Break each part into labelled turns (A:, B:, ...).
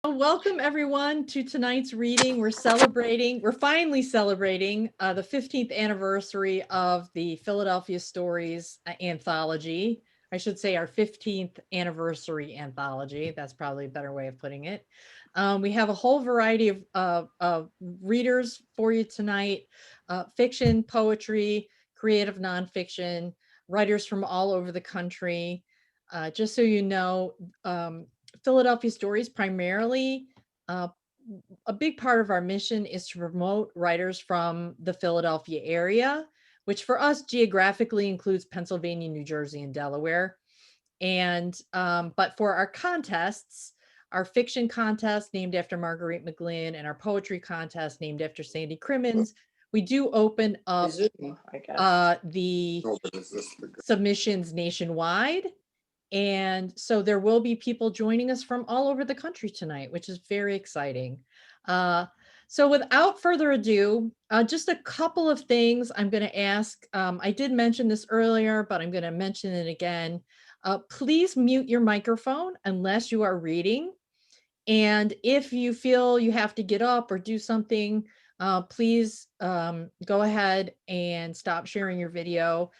A: Welcome everyone to tonight's reading. We're finally celebrating the 15th anniversary of the Philadelphia Stories anthology. I should say our 15th anniversary anthology. That's probably a better way of putting it. We have a whole variety of readers for you tonight. Fiction, poetry, creative nonfiction, writers from all over the country. Just so you know, Philadelphia Stories primarily, uh, a big part of our mission is to promote writers from the Philadelphia area, which for us geographically includes Pennsylvania, New Jersey, and Delaware. And but for our contests, our fiction contest named after Marguerite McGlynn and our poetry contest named after Sandy Crimmins, we do open up the submissions nationwide. And so there will be people joining us from all over the country tonight, which is very exciting. So without further ado, just a couple of things I'm going to ask. I did mention this earlier, but I'm going to mention it again. Please mute your microphone unless you are reading. And if you feel you have to get up or do something, please go ahead and stop sharing your video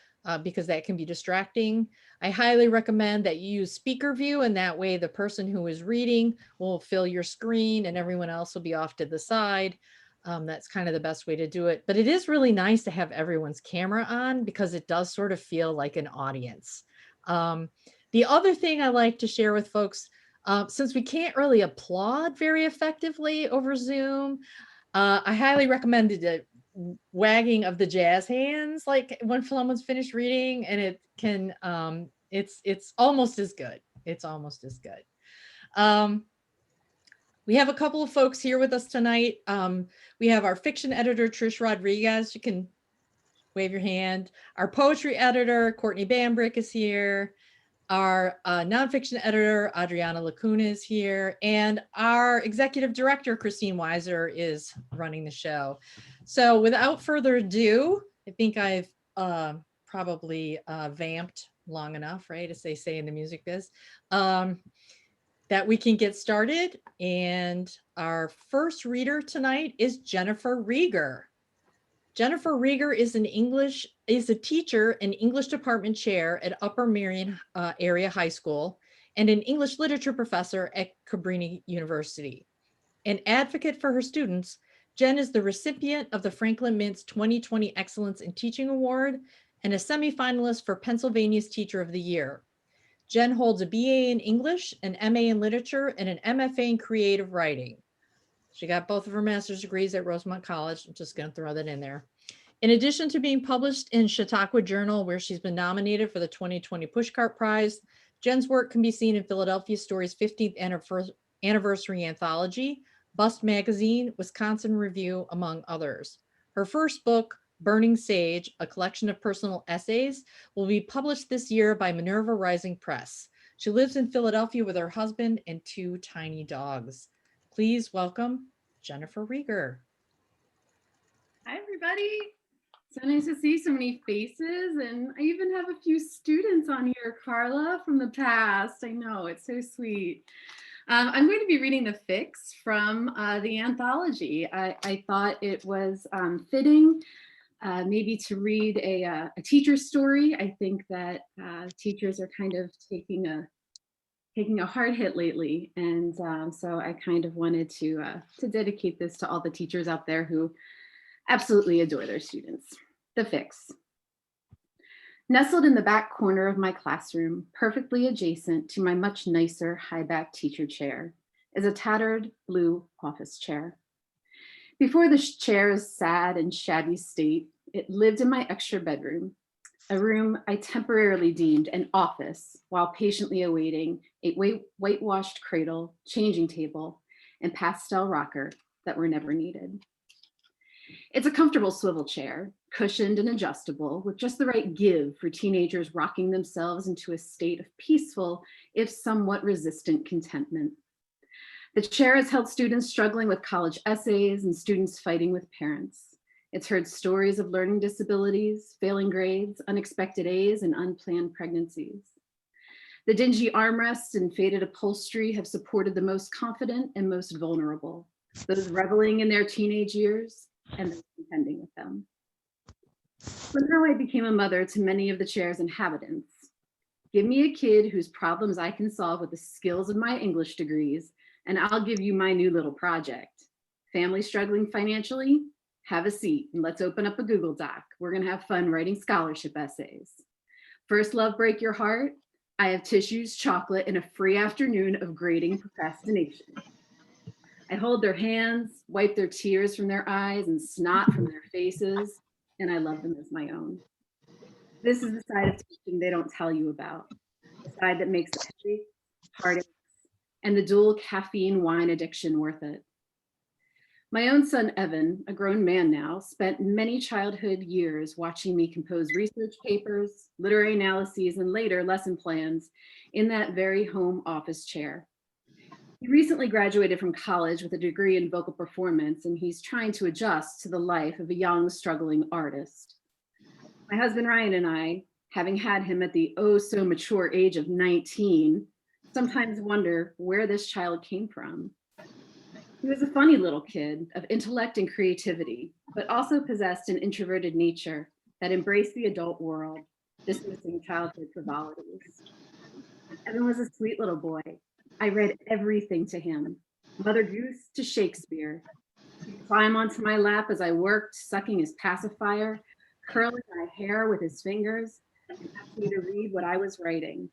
A: because that can be distracting. I highly recommend that you use speaker view, and that way the person who is reading will fill your screen and everyone else will be off to the side. That's kind of the best way to do it. But it is really nice to have everyone's camera on because it does sort of feel like an audience. The other thing I like to share with folks, since we can't really applaud very effectively over Zoom, I highly recommend the wagging of the jazz hands, like when someone's finished reading, and it can, it's almost as good. It's almost as good. We have a couple of folks here with us tonight. We have our fiction editor, Trish Rodriguez. You can wave your hand. Our poetry editor, Courtney Bambrick, is here. Our nonfiction editor, Adriana Lacuna, is here. And our executive director, Christine Weiser, is running the show. So without further ado, I think I've probably vamped long enough, right, as they say in the music biz, that we can get started. And our first reader tonight is Jennifer Rieger. Jennifer Rieger is a teacher and English department chair at Upper Merion Area High School and an English literature professor at Greene University. An advocate for her students, Jen is the recipient of the Franklin Mintz 2020 Excellence in Teaching Award and a semifinalist for Pennsylvania's Teacher of the Year. Jen holds a BA in English, an MA in Literature, and an MFA in Creative Writing. She got both of her master's degrees at Rosemont College. I'm just going to throw that in there. In addition to being published in Chautauqua Journal, where she's been nominated for the 2020 Pushcart Prize, Jen's work can be seen in Philadelphia Stories' 15th anniversary anthology, Bust Magazine, Wisconsin Review, among others. Her first book, Burning Sage, a collection of personal essays, will be published this year by Minerva Rising Press. She lives in Philadelphia with her husband and 2 tiny dogs. Please welcome Jennifer Rieger.
B: Hi, everybody. So nice to see so many faces, and I even have a few students on here, Carla, from the past. I know, it's so sweet. I'm going to be reading the fics from the anthology. I thought it was fitting maybe to read a teacher's story. I think that teachers are kind of taking a hard hit lately, and so I kind of wanted to dedicate this to all the teachers out there who absolutely adore their students. The fics. Nestled in the back corner of my classroom, perfectly adjacent to my much nicer high-back teacher chair, is a tattered blue office chair. Before the chair's sad and shabby state, it lived in my extra bedroom, a room I temporarily deemed an office while patiently awaiting a whitewashed cradle, changing table, and pastel rocker that were never needed. It's a comfortable swivel chair, cushioned and adjustable, with just the right give for teenagers rocking themselves into a state of peaceful, if somewhat resistant contentment. The chair has held students struggling with college essays and students fighting with parents. It's heard stories of learning disabilities, failing grades, unexpected A's, and unplanned pregnancies. The dingy armrests and faded upholstery have supported the most confident and most vulnerable, those reveling in their teenage years and those contending with them. But now I became a mother to many of the chair's inhabitants. Give me a kid whose problems I can solve with the skills of my English degrees, and I'll give you my new little project. Family struggling financially? Have a seat and let's open up a Google Doc. We're gonna have fun writing scholarship essays. First love break your heart? I have tissues, chocolate, and a free afternoon of grading procrastination. I hold their hands, wipe their tears from their eyes and snot from their faces, and I love them as my own. This is the side of teaching they don't tell you about, the side that makes the headaches, heartaches, and the dual caffeine wine addiction worth it. My own son, Evan, a grown man now, spent many childhood years watching me compose research papers, literary analyses, and later lesson plans in that very home office chair. He recently graduated from college with a degree in vocal performance, and he's trying to adjust to the life of a young, struggling artist. My husband, Ryan, and I, having had him at the oh so mature age of 19, sometimes wonder where this child came from. He was a funny little kid of intellect and creativity, but also possessed an introverted nature that embraced the adult world, dismissing childhood frivolities. Evan was a sweet little boy. I read everything to him, Mother Goose to Shakespeare. He'd climb onto my lap as I worked, sucking his pacifier, curling my hair with his fingers, and asked me to read what I was writing.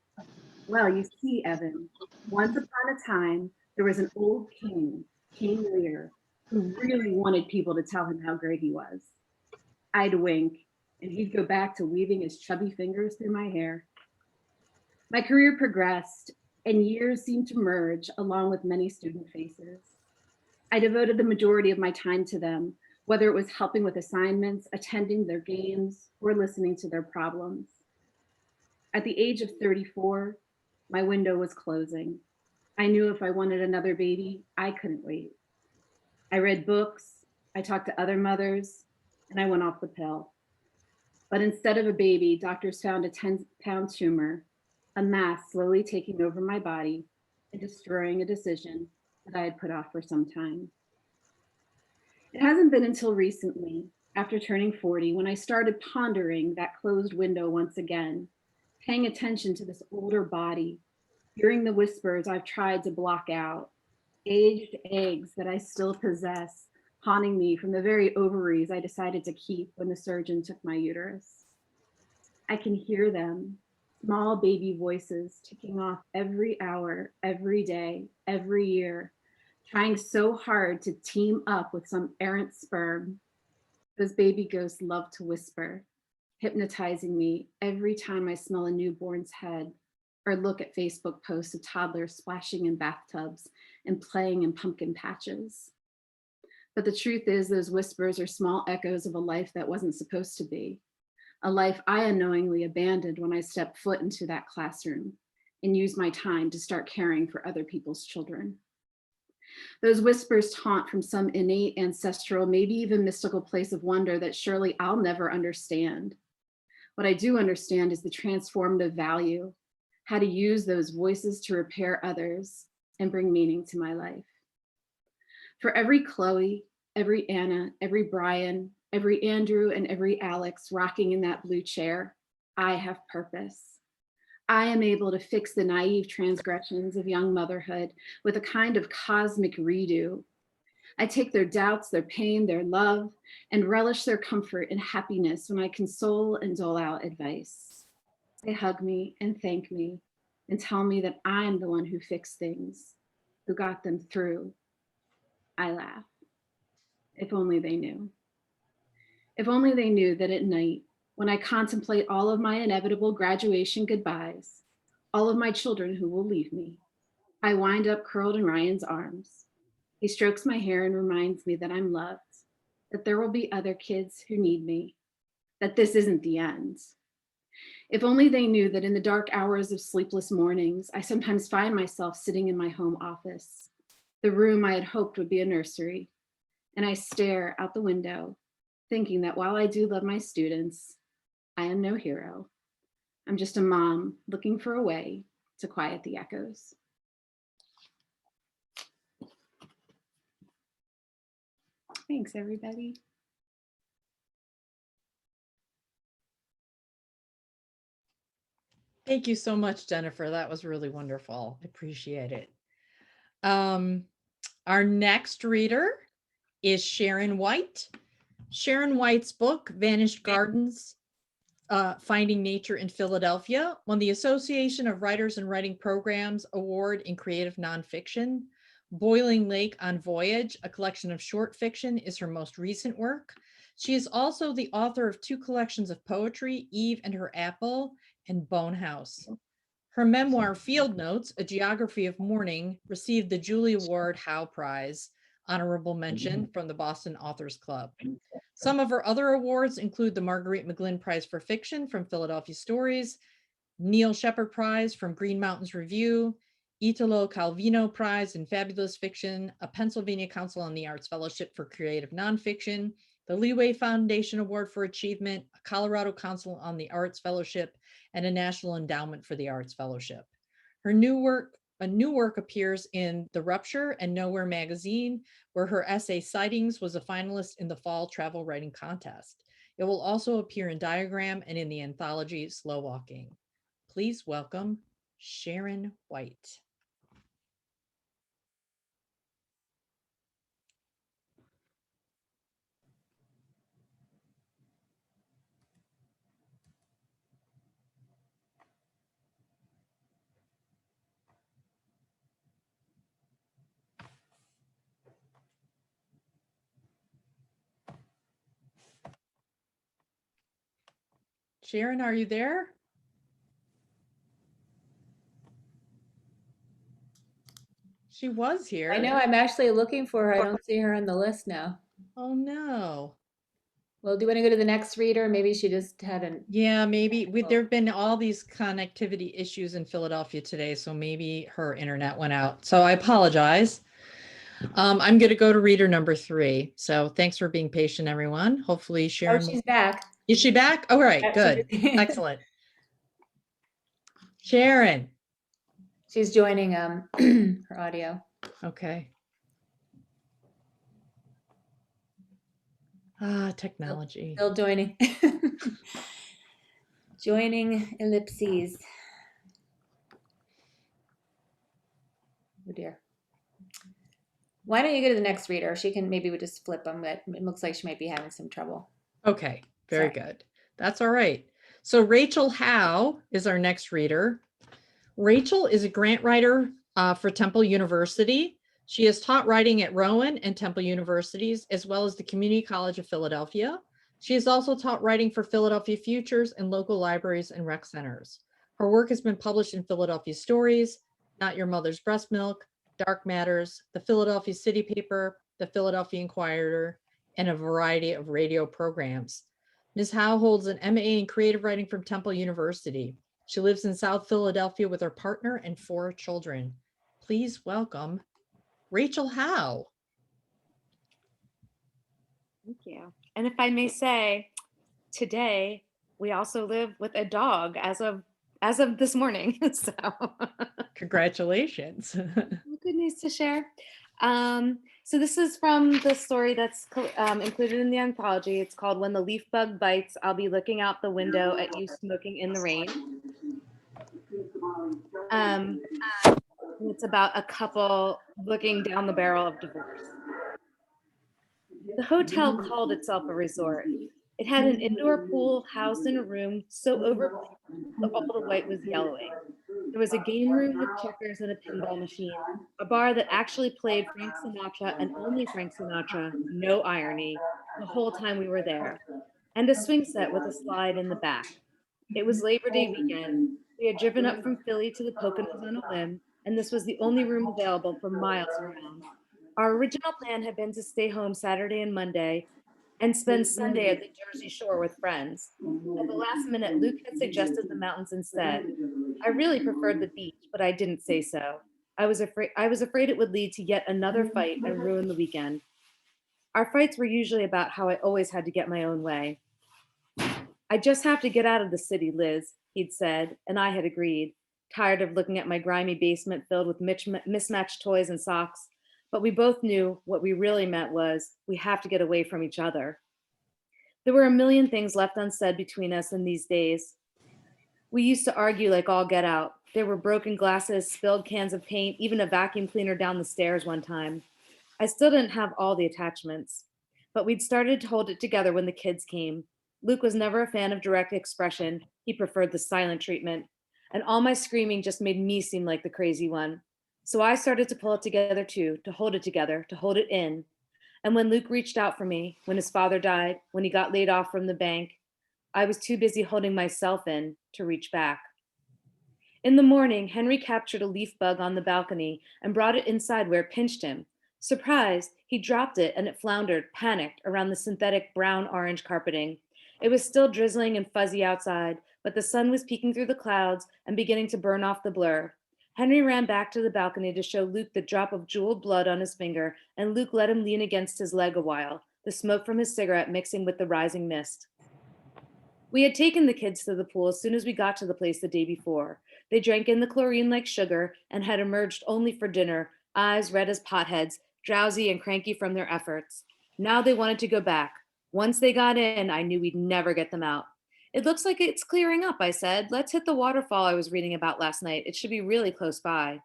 B: Well, you see, Evan, once upon a time, there was an old king, King Lear, who really wanted people to tell him how great he was. I'd wink, and he'd go back to weaving his chubby fingers through my hair. My career progressed, and years seemed to merge along with many student faces. I devoted the majority of my time to them, whether it was helping with assignments, attending their games, or listening to their problems. At the age of 34, my window was closing. I knew if I wanted another baby, I couldn't wait. I read books, I talked to other mothers, and I went off the pill. But instead of a baby, doctors found a 10-pound tumor, a mass slowly taking over my body and destroying a decision that I had put off for some time. It hasn't been until recently, after turning 40, when I started pondering that closed window once again, paying attention to this older body, hearing the whispers I've tried to block out, aged eggs that I still possess, haunting me from the very ovaries I decided to keep when the surgeon took my uterus. I can hear them, small baby voices ticking off every hour, every day, every year, trying so hard to team up with some errant sperm. Those baby ghosts love to whisper, hypnotizing me every time I smell a newborn's head or look at Facebook posts of toddlers splashing in bathtubs and playing in pumpkin patches. But the truth is, those whispers are small echoes of a life that wasn't supposed to be, a life I unknowingly abandoned when I stepped foot into that classroom and used my time to start caring for other people's children. Those whispers taunt from some innate, ancestral, maybe even mystical place of wonder that surely I'll never understand. What I do understand is the transformative value, how to use those voices to repair others and bring meaning to my life. For every Chloe, every Anna, every Brian, every Andrew, and every Alex rocking in that blue chair, I have purpose. I am able to fix the naive transgressions of young motherhood with a kind of cosmic redo. I take their doubts, their pain, their love, and relish their comfort and happiness when I console and dole out advice. They hug me and thank me and tell me that I'm the one who fixed things, who got them through. I laugh. If only they knew. If only they knew that at night, when I contemplate all of my inevitable graduation goodbyes, all of my children who will leave me, I wind up curled in Ryan's arms. He strokes my hair and reminds me that I'm loved, that there will be other kids who need me, that this isn't the end. If only they knew that in the dark hours of sleepless mornings, I sometimes find myself sitting in my home office, the room I had hoped would be a nursery, and I stare out the window, thinking that while I do love my students, I am no hero. I'm just a mom looking for a way to quiet the echoes. Thanks, everybody.
A: Thank you so much, Jennifer. That was really wonderful. I appreciate it. Our next reader is Sharon White. Sharon White's book, Vanished Gardens, Finding Nature in Philadelphia, won the Association of Writers and Writing Programs Award in Creative Nonfiction. Boiling Lake on Voyage, a collection of short fiction, is her most recent work. She is also the author of 2 collections of poetry, Eve and Her Apple and Bone House. Her memoir, Field Notes, A Geography of Mourning, received the Julie Award Howe Prize, honorable mention from the Boston Authors Club. Some of her other awards include the Marguerite McGlynn Prize for Fiction from Philadelphia Stories, Neil Shepard Prize from Green Mountains Review, Italo Calvino Prize in Fabulous Fiction, a Pennsylvania Council on the Arts Fellowship for Creative Nonfiction, the Leeway Foundation Award for Achievement, a Colorado Council on the Arts Fellowship, and a National Endowment for the Arts Fellowship. Her new work appears in The Rupture and Nowhere magazine, where her essay Sightings was a finalist in the Fall Travel Writing Contest. It will also appear in Diagram and in the anthology Slow Walking. Please welcome Sharon White. Sharon, are you there? She was here.
C: I know, I'm actually looking for her. I don't see her on the list now.
A: Oh no.
C: Well, do you want to go to the next reader? Maybe she just hadn't.
A: Yeah, maybe there've been all these connectivity issues in Philadelphia today, so maybe her internet went out. So I apologize. I'm going to go to reader number 3. So thanks for being patient, everyone. Hopefully Sharon.
C: Oh, she's back.
A: Is she back? All right,
C: Yeah,
A: good. Excellent. Sharon.
C: She's joining her audio.
A: Okay. Technology.
C: Still joining. Joining ellipses. Oh dear. Why don't you go to the next reader? She can, maybe we just flip them, but it looks like she might be having some trouble.
A: Okay, very good. That's all right. So Rachel Howe is our next reader. Rachel is a grant writer for Temple University. She has taught writing at Rowan and Temple Universities, as well as the Community College of Philadelphia. She has also taught writing for Philadelphia Futures and local libraries and rec centers. Her work has been published in Philadelphia Stories, Not Your Mother's Breast Milk, Dark Matters, the Philadelphia City Paper, the Philadelphia Inquirer, and a variety of radio programs. Ms. Howe holds an MA in creative writing from Temple University. She lives in South Philadelphia with her partner and 4 children. Please welcome Rachel Howe.
D: Thank you. And if I may say, today we also live with a dog as of this morning. So
A: Congratulations.
D: good news to share. So this is from the story that's included in the anthology. It's called When the Leaf Bug Bites, I'll Be Looking Out the Window at You Smoking in the Rain. It's about a couple looking down the barrel of divorce. The hotel called itself a resort. It had an indoor pool housed in a room so overpriced that all the white was yellowing. There was a game room with checkers and a pinball machine, a bar that actually played Frank Sinatra and only Frank Sinatra, no irony, the whole time we were there, and a swing set with a slide in the back. It was Labor Day weekend. We had driven up from Philly to the Poconos on a whim, and this was the only room available for miles around. Our original plan had been to stay home Saturday and Monday and spend Sunday at the Jersey Shore with friends. At the last minute, Luke had suggested the mountains instead. I really preferred the beach, but I didn't say so. I was afraid it would lead to yet another fight and ruin the weekend. Our fights were usually about how I always had to get my own way. I just have to get out of the city, Liz, he'd said, and I had agreed. tired of looking at my grimy basement filled with mismatched toys and socks. But we both knew what we really meant was we have to get away from each other. There were a million things left unsaid between us in these days. We used to argue like all get out. There were broken glasses, spilled cans of paint, even a vacuum cleaner down the stairs one time. I still didn't have all the attachments, but we'd started to hold it together when the kids came. Luke was never a fan of direct expression. He preferred the silent treatment. And all my screaming just made me seem like the crazy one. So I started to pull it together too, to hold it together, to hold it in. And when Luke reached out for me, when his father died, when he got laid off from the bank, I was too busy holding myself in to reach back. In the morning, Henry captured a leaf bug on the balcony and brought it inside where it pinched him. Surprised, he dropped it and it floundered, panicked, around the synthetic brown-orange carpeting. It was still drizzling and fuzzy outside, but the sun was peeking through the clouds and beginning to burn off the blur. Henry ran back to the balcony to show Luke the drop of jeweled blood on his finger, and Luke let him lean against his leg a while, the smoke from his cigarette mixing with the rising mist. We had taken the kids to the pool as soon as we got to the place the day before. They drank in the chlorine like sugar and had emerged only for dinner, eyes red as potheads, drowsy and cranky from their efforts. Now they wanted to go back. Once they got in, I knew we'd never get them out. It looks like it's clearing up, I said. Let's hit the waterfall I was reading about last night. It should be really close by.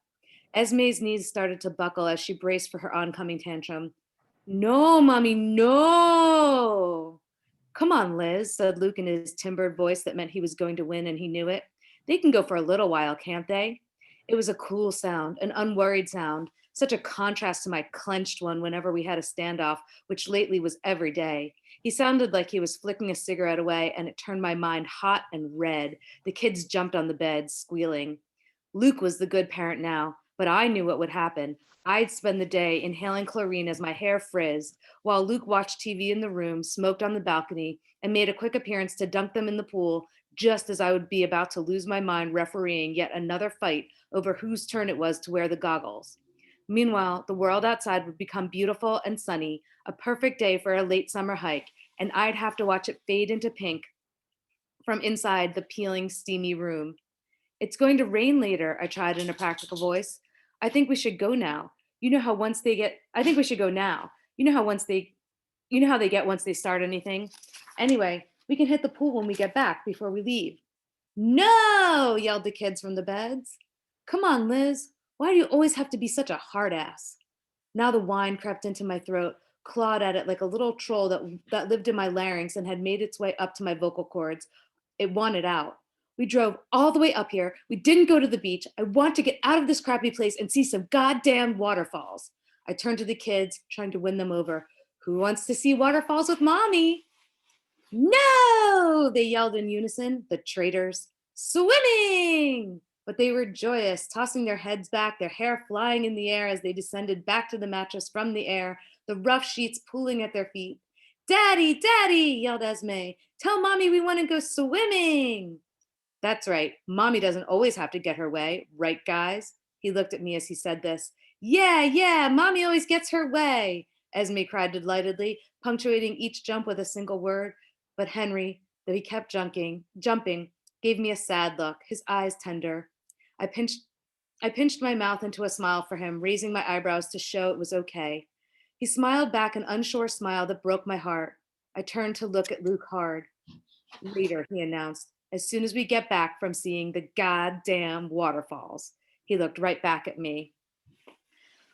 D: Esme's knees started to buckle as she braced for her oncoming tantrum. No, Mommy, no. Come on, Liz, said Luke in his timbered voice that meant he was going to win and he knew it. They can go for a little while, can't they? It was a cool sound, an unworried sound, such a contrast to my clenched one whenever we had a standoff, which lately was every day. He sounded like he was flicking a cigarette away, and it turned my mind hot and red. The kids jumped on the bed, squealing. Luke was the good parent now, but I knew what would happen. I'd spend the day inhaling chlorine as my hair frizzed, while Luke watched TV in the room, smoked on the balcony, and made a quick appearance to dunk them in the pool, just as I would be about to lose my mind refereeing yet another fight over whose turn it was to wear the goggles. Meanwhile, the world outside would become beautiful and sunny, a perfect day for a late summer hike, and I'd have to watch it fade into pink from inside the peeling, steamy room. It's going to rain later, I tried in a practical voice. I think we should go now. I think we should go now. You know how they get once they start anything. Anyway, we can hit the pool when we get back before we leave. No, yelled the kids from the beds. Come on, Liz. Why do you always have to be such a hard ass? Now the wine crept into my throat, clawed at it like a little troll that lived in my larynx and had made its way up to my vocal cords. It wanted out. We drove all the way up here. We didn't go to the beach. I want to get out of this crappy place and see some goddamn waterfalls. I turned to the kids, trying to win them over. Who wants to see waterfalls with Mommy? No, they yelled in unison, the traitors. Swimming! But they were joyous, tossing their heads back, their hair flying in the air as they descended back to the mattress from the air, the rough sheets pooling at their feet. Daddy, Daddy, yelled Esme. Tell Mommy we want to go swimming. That's right. Mommy doesn't always have to get her way, right, guys? He looked at me as he said this. Yeah, Mommy always gets her way, Esme cried delightedly, punctuating each jump with a single word. But Henry, though he kept jumping, gave me a sad look, his eyes tender. I pinched my mouth into a smile for him, raising my eyebrows to show it was okay. He smiled back an unsure smile that broke my heart. I turned to look at Luke hard. Later, he announced, as soon as we get back from seeing the goddamn waterfalls. He looked right back at me.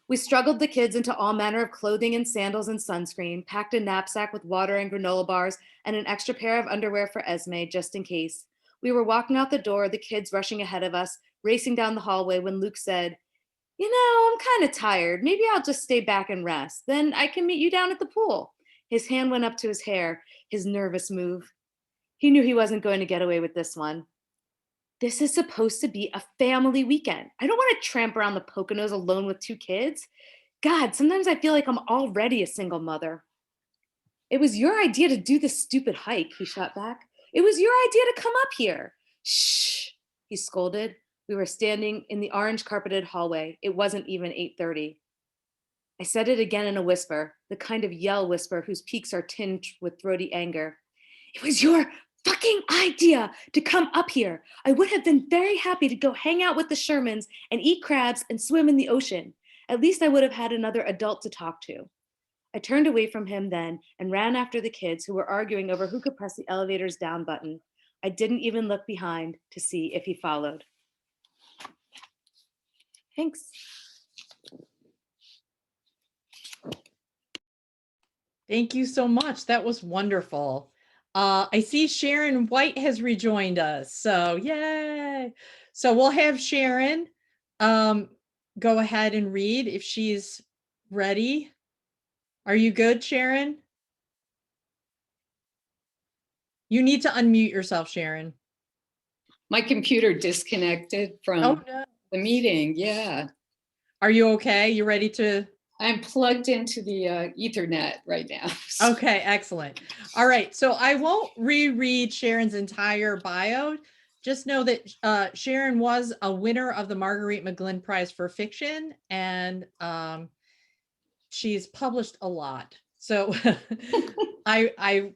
D: We struggled the kids into all manner of clothing and sandals and sunscreen, packed a knapsack with water and granola bars, and an extra pair of underwear for Esme, just in case. We were walking out the door, the kids rushing ahead of us, racing down the hallway when Luke said, You know, I'm kind of tired. Maybe I'll just stay back and rest. Then I can meet you down at the pool. His hand went up to his hair, his nervous move. He knew he wasn't going to get away with this one. This is supposed to be a family weekend. I don't want to tramp around the Poconos alone with 2 kids. God, sometimes I feel like I'm already a single mother. It was your idea to do this stupid hike, he shot back. It was your idea to come up here. Shh, he scolded. We were standing in the orange carpeted hallway. It wasn't even 8:30. I said it again in a whisper, the kind of yell whisper whose peaks are tinged with throaty anger. It was your fucking idea to come up here. I would have been very happy to go hang out with the Shermans and eat crabs and swim in the ocean. At least I would have had another adult to talk to. I turned away from him then and ran after the kids who were arguing over who could press the elevator's down button. I didn't even look behind to see if he followed. Thanks.
A: Thank you so much. That was wonderful. I see Sharon White has rejoined us. So yay. So we'll have Sharon go ahead and read if she's ready. Are you good, Sharon? You need to unmute yourself, Sharon.
E: My computer disconnected from
A: Oh, no.
E: the meeting. Yeah.
A: Are you okay? You ready to?
E: I'm plugged into the Ethernet right now.
A: Okay, excellent. All right. So I won't reread Sharon's entire bio. Just know that Sharon was a winner of the Marguerite McGlynn Prize for Fiction, and she's published a lot. So I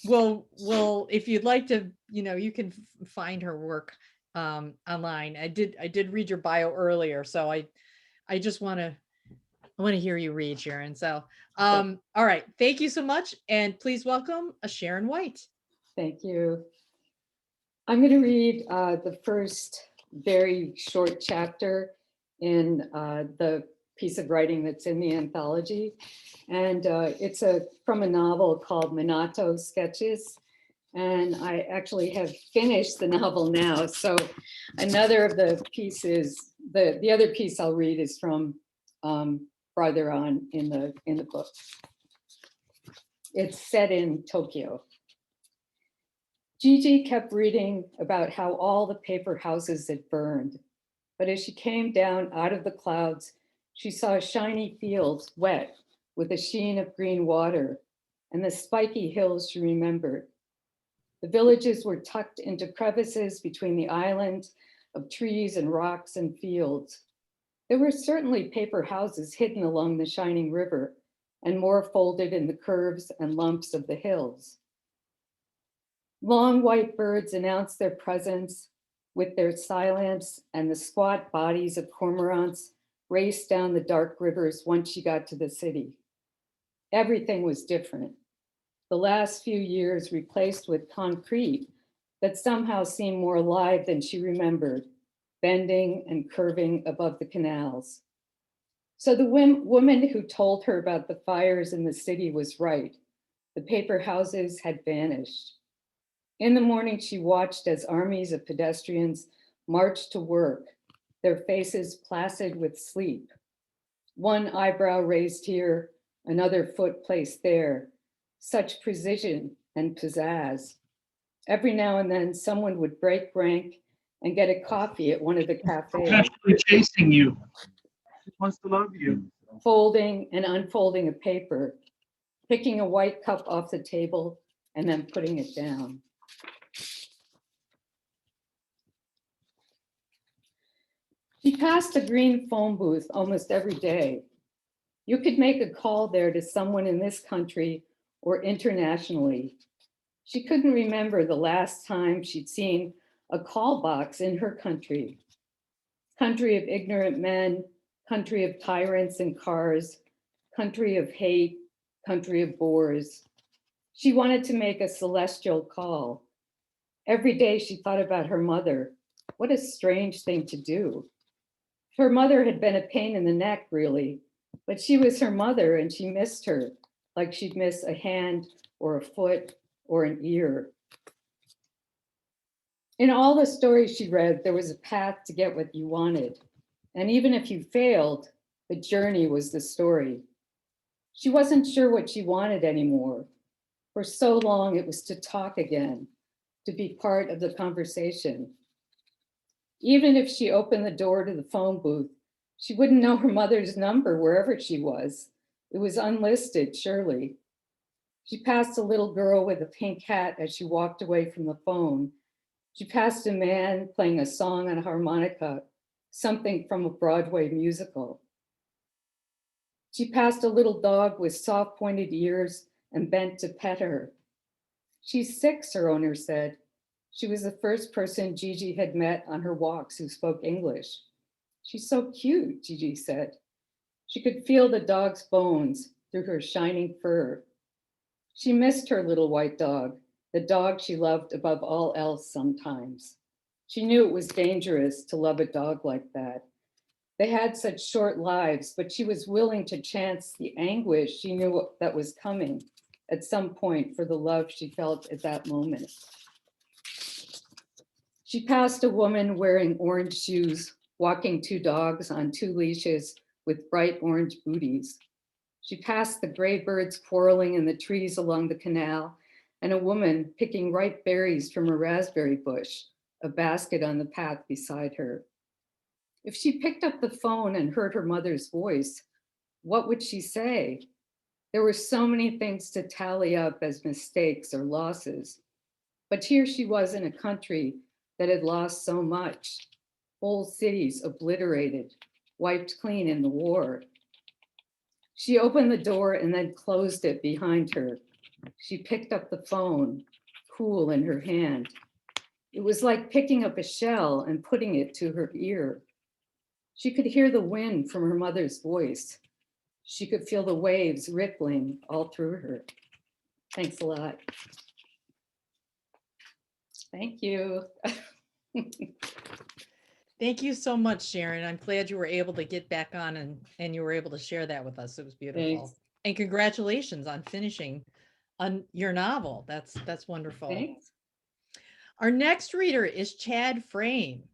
A: will, if you'd like to, you can find her work online. I did read your bio earlier, so I just want to hear you read, Sharon. So all right, thank you so much, and please welcome Sharon White.
E: Thank you. I'm going to read the first very short chapter in the piece of writing that's in the anthology. And it's from a novel called Monato Sketches. And I actually have finished the novel now. So another of the pieces, the other piece I'll read is from farther on in the book. It's set in Tokyo. Gigi kept reading about how all the paper houses had burned. But as she came down out of the clouds, she saw shiny fields wet with a sheen of green water and the spiky hills she remembered. The villages were tucked into crevices between the islands of trees and rocks and fields. There were certainly paper houses hidden along the shining river and more folded in the curves and lumps of the hills. Long white birds announced their presence with their silence, and the squat bodies of cormorants raced down the dark rivers once she got to the city. Everything was different. The last few years replaced with concrete that somehow seemed more alive than she remembered, bending and curving above the canals. So the woman who told her about the fires in the city was right. The paper houses had vanished. In the morning, she watched as armies of pedestrians marched to work, their faces placid with sleep. One eyebrow raised here, another foot placed there. Such precision and pizzazz. Every now and then, someone would break rank and get a coffee at one of the cafes.
F: Actually chasing you. She wants to love you.
E: Folding and unfolding a paper, picking a white cup off the table and then putting it down. She passed a green phone booth almost every day. You could make a call there to someone in this country or internationally. She couldn't remember the last time she'd seen a call box in her country. Country of ignorant men, country of tyrants and cars, country of hate, country of bores. She wanted to make a celestial call. Every day she thought about her mother. What a strange thing to do. Her mother had been a pain in the neck, really, but she was her mother and she missed her, like she'd miss a hand or a foot or an ear. In all the stories she read, there was a path to get what you wanted. And even if you failed, the journey was the story. She wasn't sure what she wanted anymore. For so long, it was to talk again, to be part of the conversation. Even if she opened the door to the phone booth, she wouldn't know her mother's number wherever she was. It was unlisted, surely. She passed a little girl with a pink hat as she walked away from the phone. She passed a man playing a song on a harmonica, something from a Broadway musical. She passed a little dog with soft pointed ears and bent to pet her. She's 6, her owner said. She was the first person Gigi had met on her walks who spoke English. She's so cute, Gigi said. She could feel the dog's bones through her shining fur. She missed her little white dog, the dog she loved above all else sometimes. She knew it was dangerous to love a dog like that. They had such short lives, but she was willing to chance the anguish she knew that was coming at some point for the love she felt at that moment. She passed a woman wearing orange shoes, walking 2 dogs on 2 leashes with bright orange booties. She passed the gray birds quarreling in the trees along the canal and a woman picking ripe berries from a raspberry bush, a basket on the path beside her. If she picked up the phone and heard her mother's voice, what would she say? There were so many things to tally up as mistakes or losses. But here she was in a country that had lost so much. Whole cities obliterated, wiped clean in the war. She opened the door and then closed it behind her. She picked up the phone, cool in her hand. It was like picking up a shell and putting it to her ear. She could hear the wind from her mother's voice. She could feel the waves rippling all through her. Thanks a lot. Thank you.
A: Thank you so much, Sharon. I'm glad you were able to get back on and you were able to share that with us. It was beautiful.
E: Thanks.
A: And congratulations on finishing on your novel. That's wonderful.
E: Thanks.
A: Our next reader is Chad Frame.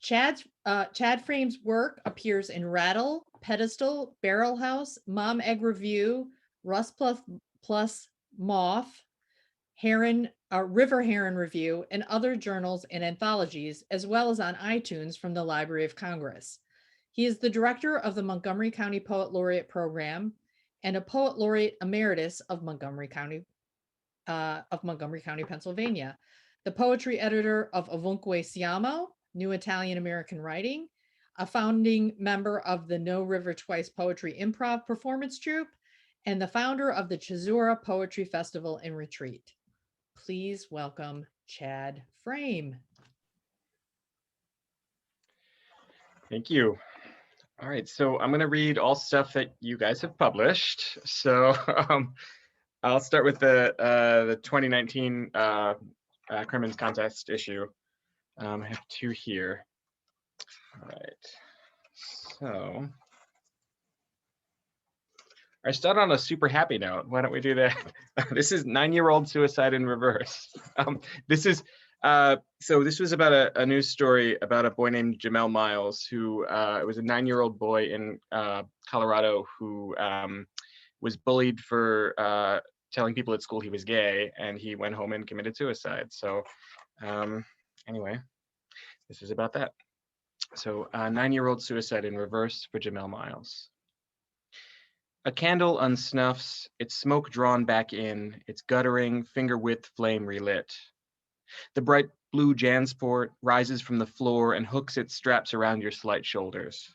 A: Chad Frame's work appears in Rattle, Pedestal, Barrel House, Mom Egg Review, Rust Plus Moth, River Heron Review, and other journals and anthologies, as well as on iTunes from the Library of Congress. He is the director of the Montgomery County Poet Laureate Program and a Poet Laureate Emeritus of Montgomery County, Pennsylvania. The poetry editor of Ovunque Siamo, New Italian American Writing, a founding member of the No River Twice Poetry Improv Performance Troupe, and the founder of the Chisura Poetry Festival and Retreat. Please welcome Chad Frame.
G: Thank you. All right, so I'm going to read all stuff that you guys have published. So I'll start with the 2019 Crimmins Contest issue. I have 2 here. All right, so I start on a super happy note. Why don't we do that? This is 9-year-old suicide in reverse. This is so this was about a news story about a boy named Jamel Miles, who was a 9-year-old boy in Colorado who was bullied for telling people at school he was gay, and he went home and committed suicide. So anyway, this is about that. So 9-year-old suicide in reverse for Jamel Miles. A candle unsnuffs, its smoke drawn back in, its guttering, finger-width flame relit. The bright blue Jansport rises from the floor and hooks its straps around your slight shoulders.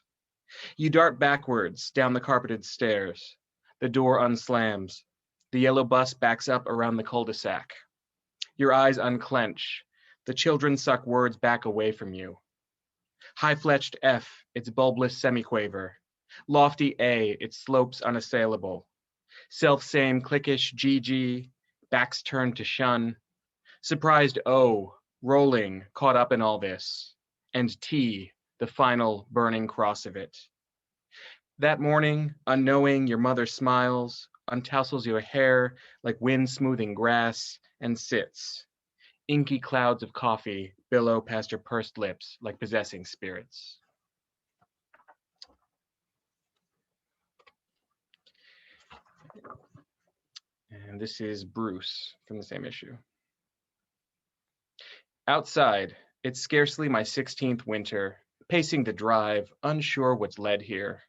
G: You dart backwards down the carpeted stairs. The door unslams. The yellow bus backs up around the cul-de-sac. Your eyes unclench. The children suck words back away from you. High-fletched F, its bulbless semiquaver. Lofty A, its slopes unassailable. Self-same cliquish GG, backs turned to shun. Surprised O, rolling, caught up in all this. And T, the final burning cross of it. That morning, unknowing, your mother smiles, untassels your hair like wind smoothing grass, and sits. Inky clouds of coffee billow past her pursed lips like possessing spirits. And this is Bruce from the same issue. Outside, it's scarcely my 16th winter, pacing the drive, unsure what's led here.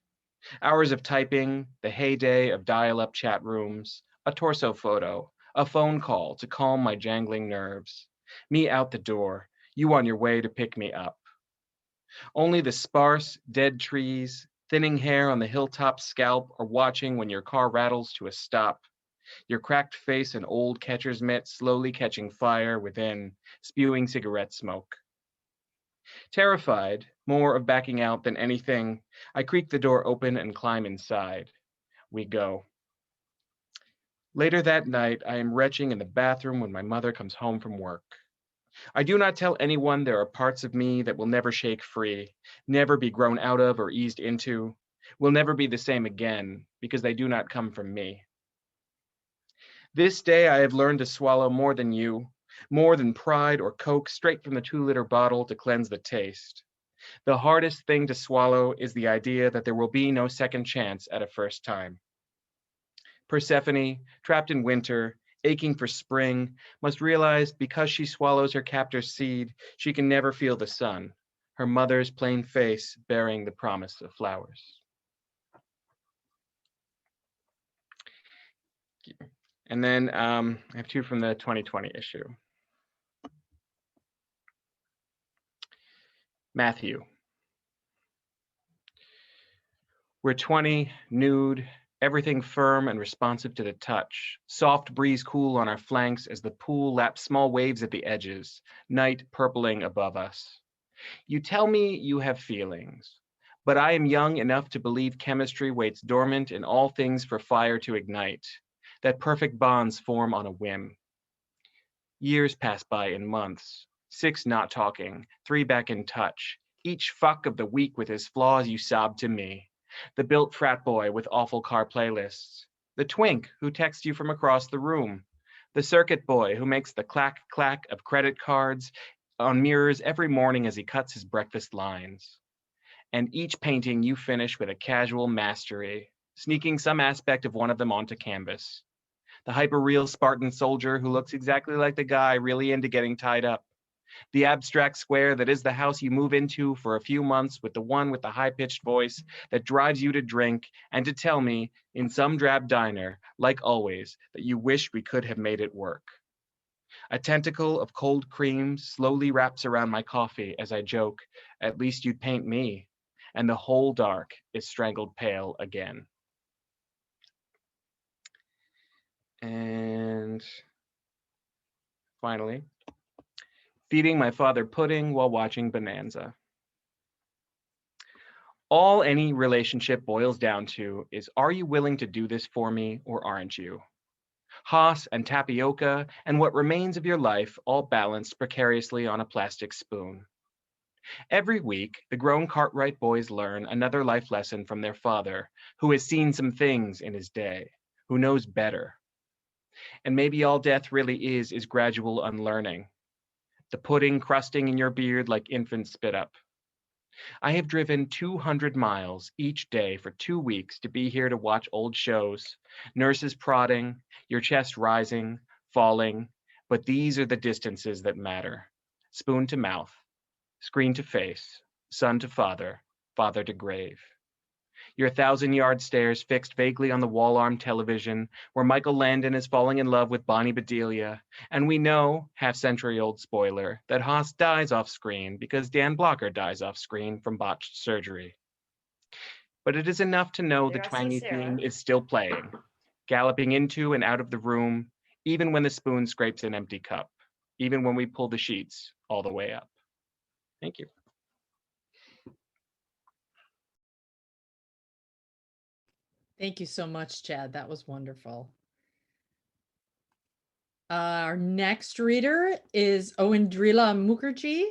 G: Hours of typing, the heyday of dial-up chat rooms, a torso photo, a phone call to calm my jangling nerves. Me out the door, you on your way to pick me up. Only the sparse, dead trees, thinning hair on the hilltop scalp are watching when your car rattles to a stop. Your cracked face an old catcher's mitt slowly catching fire within, spewing cigarette smoke. Terrified, more of backing out than anything, I creak the door open and climb inside. We go. Later that night, I am retching in the bathroom when my mother comes home from work. I do not tell anyone there are parts of me that will never shake free, never be grown out of or eased into, will never be the same again, because they do not come from me. This day I have learned to swallow more than you, more than pride or Coke straight from the 2-liter bottle to cleanse the taste. The hardest thing to swallow is the idea that there will be no second chance at a first time. Persephone, trapped in winter, aching for spring, must realize because she swallows her captor's seed, she can never feel the sun, her mother's plain face bearing the promise of flowers. And then I have two from the 2020 issue. Matthew. We're 20, nude, everything firm and responsive to the touch. Soft breeze cool on our flanks as the pool laps small waves at the edges, night purpling above us. You tell me you have feelings, but I am young enough to believe chemistry waits dormant in all things for fire to ignite, that perfect bonds form on a whim. Years pass by in months, 6 not talking, 3 back in touch, each fuck of the week with his flaws you sob to me. The built frat boy with awful car playlists, the twink who texts you from across the room, the circuit boy who makes the clack clack of credit cards on mirrors every morning as he cuts his breakfast lines. And each painting you finish with a casual mastery, sneaking some aspect of one of them onto canvas. The hyper-real Spartan soldier who looks exactly like the guy really into getting tied up. The abstract square that is the house you move into for a few months with the one with the high-pitched voice that drives you to drink and to tell me, in some drab diner, like always, that you wish we could have made it work. A tentacle of cold cream slowly wraps around my coffee as I joke, at least you'd paint me, and the whole dark is strangled pale again. And finally, feeding my father pudding while watching Bonanza. All any relationship boils down to is, are you willing to do this for me or aren't you? Haas and tapioca and what remains of your life all balanced precariously on a plastic spoon. Every week, the grown Cartwright boys learn another life lesson from their father, who has seen some things in his day, who knows better. And maybe all death really is gradual unlearning. The pudding crusting in your beard like infant spit up. I have driven 200 miles each day for 2 weeks to be here to watch old shows, nurses prodding, your chest rising, falling, but these are the distances that matter. Spoon to mouth, screen to face, son to father, father to grave. Your 1,000-yard stairs fixed vaguely on the wall-arm television where Michael Landon is falling in love with Bonnie Bedelia, and we know, half-century-old spoiler, that Haas dies off-screen because Dan Blocker dies off-screen from botched surgery. But it is enough to know the twangy theme is still playing, galloping into and out of the room, even when the spoon scrapes an empty cup, even when we pull the sheets all the way up. Thank you.
A: Thank you so much, Chad. That was wonderful. Our next reader is Owen Drila Mukherjee,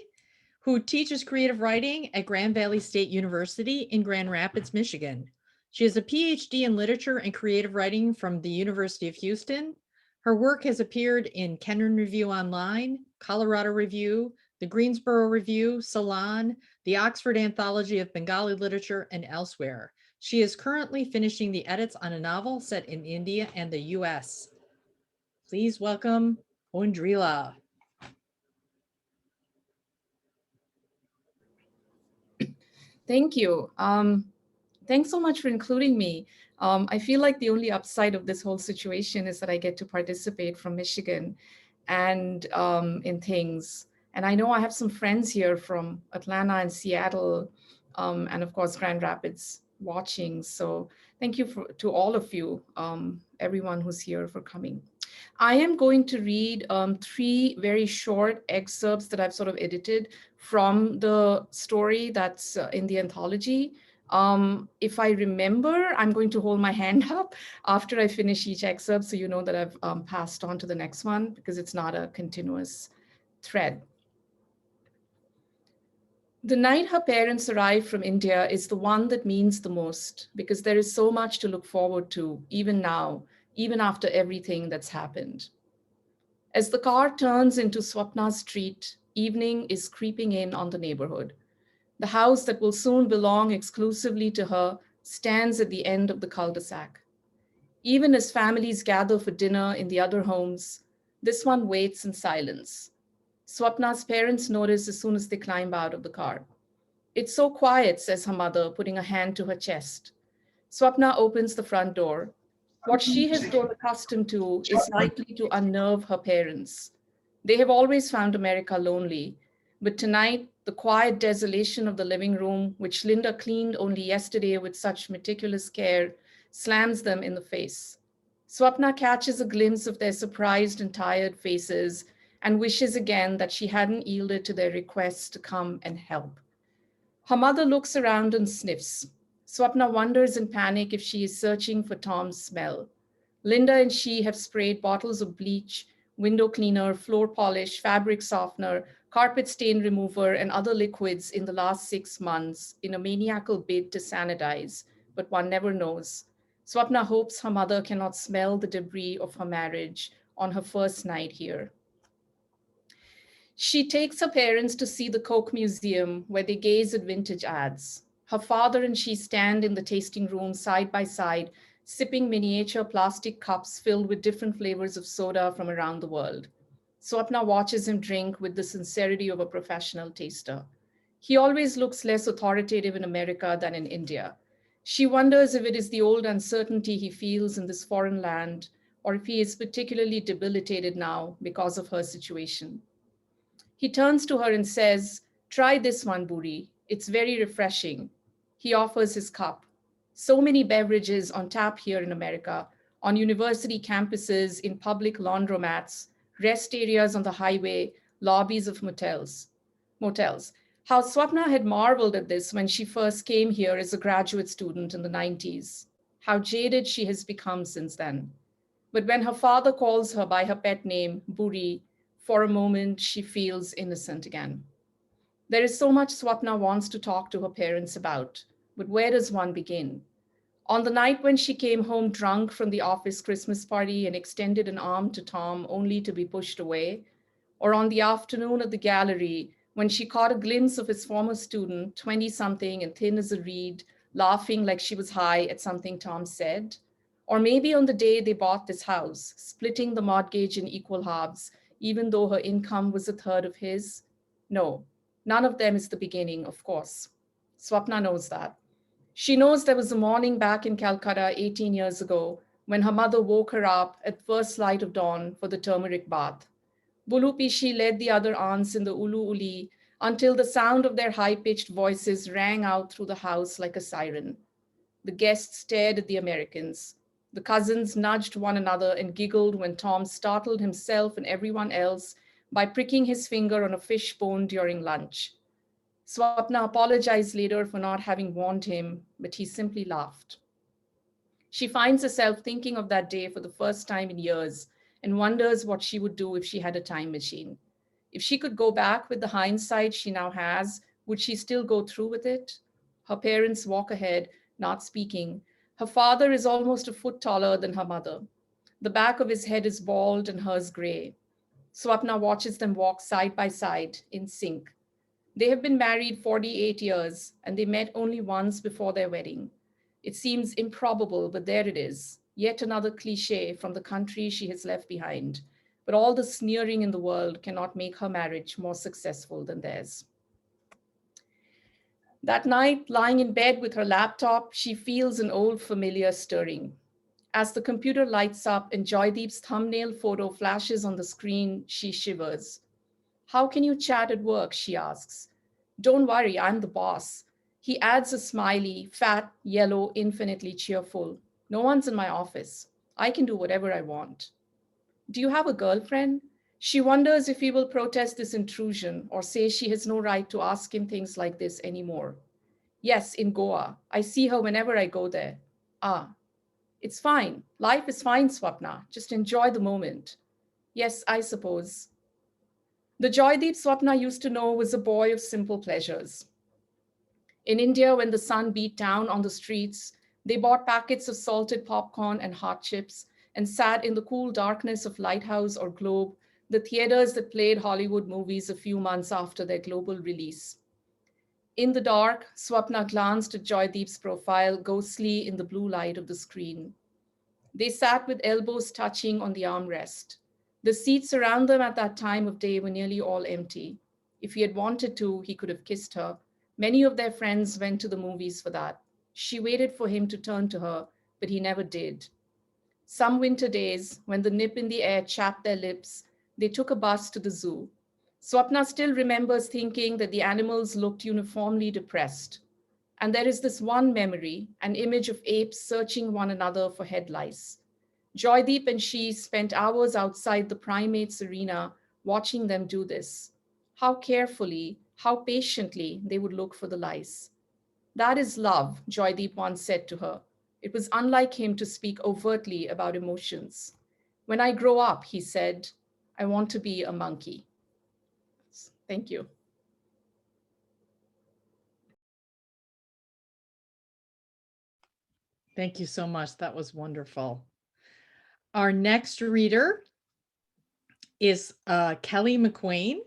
A: who teaches creative writing at Grand Valley State University in Grand Rapids, Michigan. She has a PhD in literature and creative writing from the University of Houston. Her work has appeared in Kenyon Review Online, Colorado Review, the Greensboro Review, Salon, the Oxford Anthology of Bengali Literature, and elsewhere. She is currently finishing the edits on a novel set in India and the US. Please welcome Owen Drila.
H: Thank you. Thanks so much for including me. I feel like the only upside of this whole situation is that I get to participate from Michigan and in things. And I know I have some friends here from Atlanta and Seattle, and of course, Grand Rapids watching. So thank you to all of you, everyone who's here for coming. I am going to read 3 very short excerpts that I've sort of edited from the story that's in the anthology. If I remember, I'm going to hold my hand up after I finish each excerpt so you know that I've passed on to the next one because it's not a continuous thread. The night her parents arrived from India is the one that means the most because there is so much to look forward to, even now, even after everything that's happened. As the car turns into Swapna's street, evening is creeping in on the neighborhood. The house that will soon belong exclusively to her stands at the end of the cul-de-sac. Even as families gather for dinner in the other homes, this one waits in silence. Swapna's parents notice as soon as they climb out of the car. It's so quiet, says her mother, putting a hand to her chest. Swapna opens the front door. What she has grown accustomed to is likely to unnerve her parents. They have always found America lonely, but tonight, the quiet desolation of the living room, which Linda cleaned only yesterday with such meticulous care, slams them in the face. Swapna catches a glimpse of their surprised and tired faces and wishes again that she hadn't yielded to their requests to come and help. Her mother looks around and sniffs. Swapna wonders in panic if she is searching for Tom's smell. Linda and she have sprayed bottles of bleach, window cleaner, floor polish, fabric softener, carpet stain remover, and other liquids in the last 6 months in a maniacal bid to sanitize, but one never knows. Swapna hopes her mother cannot smell the debris of her marriage on her first night here. She takes her parents to see the Coke Museum, where they gaze at vintage ads. Her father and she stand in the tasting room side by side, sipping miniature plastic cups filled with different flavors of soda from around the world. Swapna watches him drink with the sincerity of a professional taster. He always looks less authoritative in America than in India. She wonders if it is the old uncertainty he feels in this foreign land, or if he is particularly debilitated now because of her situation. He turns to her and says, "Try this one, Buri. It's very refreshing." He offers his cup. So many beverages on tap here in America, on university campuses, in public laundromats, rest areas on the highway, lobbies of motels. How Swapna had marveled at this when she first came here as a graduate student in the 90s. How jaded she has become since then. But when her father calls her by her pet name, Buri, for a moment, she feels innocent again. There is so much Swapna wants to talk to her parents about, but where does one begin? On the night when she came home drunk from the office Christmas party and extended an arm to Tom only to be pushed away, or on the afternoon at the gallery when she caught a glimpse of his former student, 20-something and thin as a reed, laughing like she was high at something Tom said, or maybe on the day they bought this house, splitting the mortgage in equal halves, even though her income was a third of his? No, none of them is the beginning, of course. Swapna knows that. She knows there was a morning back in Calcutta 18 years ago when her mother woke her up at first light of dawn for the turmeric bath. Bulu Pishi led the other aunts in the ulu uli until the sound of their high-pitched voices rang out through the house like a siren. The guests stared at the Americans. The cousins nudged one another and giggled when Tom startled himself and everyone else by pricking his finger on a fish bone during lunch. Swapna apologized later for not having warned him, but he simply laughed. She finds herself thinking of that day for the first time in years and wonders what she would do if she had a time machine. If she could go back with the hindsight she now has, would she still go through with it? Her parents walk ahead, not speaking. Her father is almost a foot taller than her mother. The back of his head is bald and hers gray. Swapna watches them walk side by side in sync. They have been married 48 years and they met only once before their wedding. It seems improbable, but there it is. Yet another cliche from the country she has left behind. But all the sneering in the world cannot make her marriage more successful than theirs. That night, lying in bed with her laptop, she feels an old familiar stirring. As the computer lights up and Joydeep's thumbnail photo flashes on the screen, she shivers. "How can you chat at work?" she asks. "Don't worry, I'm the boss." He adds a smiley, fat, yellow, infinitely cheerful. "No one's in my office." I can do whatever I want. Do you have a girlfriend? She wonders if he will protest this intrusion or say she has no right to ask him things like this anymore. Yes, in Goa. I see her whenever I go there. Ah, it's fine. Life is fine, Swapna. Just enjoy the moment. Yes, I suppose. The Joydeep Swapna used to know was a boy of simple pleasures. In India, when the sun beat down on the streets, they bought packets of salted popcorn and hot chips and sat in the cool darkness of Lighthouse or Globe, the theaters that played Hollywood movies a few months after their global release. In the dark, Swapna glanced at Joydeep's profile, ghostly in the blue light of the screen. They sat with elbows touching on the armrest. The seats around them at that time of day were nearly all empty. If he had wanted to, he could have kissed her. Many of their friends went to the movies for that. She waited for him to turn to her, but he never did. Some winter days, when the nip in the air chapped their lips, they took a bus to the zoo. Swapna still remembers thinking that the animals looked uniformly depressed. And there is this one memory, an image of apes searching one another for head lice. Joydeep and she spent hours outside the primates arena watching them do this. How carefully, how patiently they would look for the lice. That is love, Joydeep once said to her. It was unlike him to speak overtly about emotions. When I grow up, he said, I want to be a monkey. Thank you.
A: Thank you so much. That was wonderful. Our next reader is Kelly Mcqueen.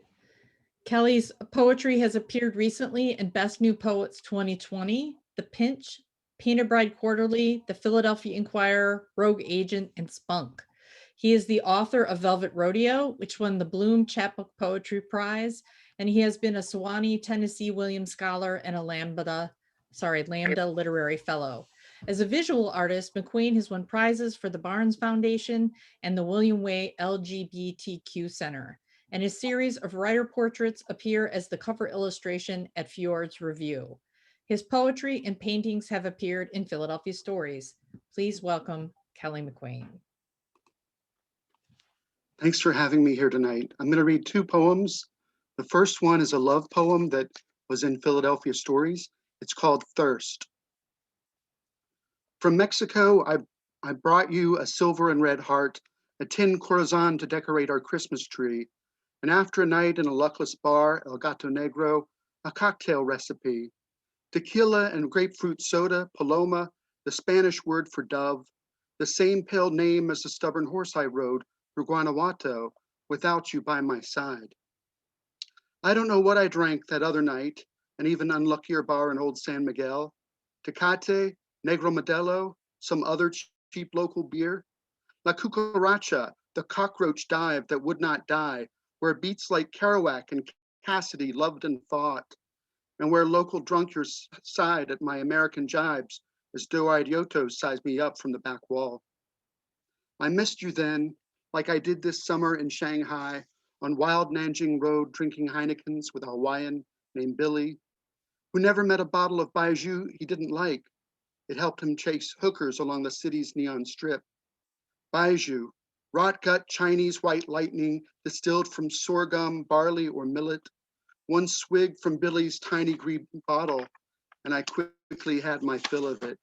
A: Kelly's poetry has appeared recently in Best New Poets 2020, The Pinch, Painted Bride Quarterly, The Philadelphia Inquirer, Rogue Agent, and Spunk. He is the author of Velvet Rodeo, which won the Bloom Chapbook Poetry Prize, and he has been a Sewanee Tennessee Williams Scholar and a Lambda Literary Fellow. As a visual artist, Mcqueen has won prizes for the Barnes Foundation and the William Way LGBTQ Center, and his series of writer portraits appear as the cover illustration at Fjord's Review. His poetry and paintings have appeared in Philadelphia Stories. Please welcome Kelly Mcqueen.
I: Thanks for having me here tonight. I'm going to read two poems. The first one is a love poem that was in Philadelphia Stories. It's called Thirst. From Mexico, I brought you a silver and red heart, a tin corazon to decorate our Christmas tree, and after a night in a luckless bar, El Gato Negro, a cocktail recipe. Tequila and grapefruit soda, paloma, the Spanish word for dove, the same pale name as the stubborn horse I rode through Guanajuato without you by my side. I don't know what I drank that other night, an even unluckier bar in Old San Miguel. Tecate, Negro Modelo, some other cheap local beer. La Cucaracha, the cockroach dive that would not die, where beats like Kerouac and Cassidy loved and fought, and where local drunkards sighed at my American jibes as Do Idiotos sized me up from the back wall. I missed you then, like I did this summer in Shanghai, on wild Nanjing Road drinking Heinekens with a Hawaiian named Billy, who never met a bottle of Baijiu he didn't like. It helped him chase hookers along the city's neon strip. Baijiu, rot gut Chinese white lightning distilled from sorghum, barley, or millet. One swig from Billy's tiny green bottle, and I quickly had my fill of it.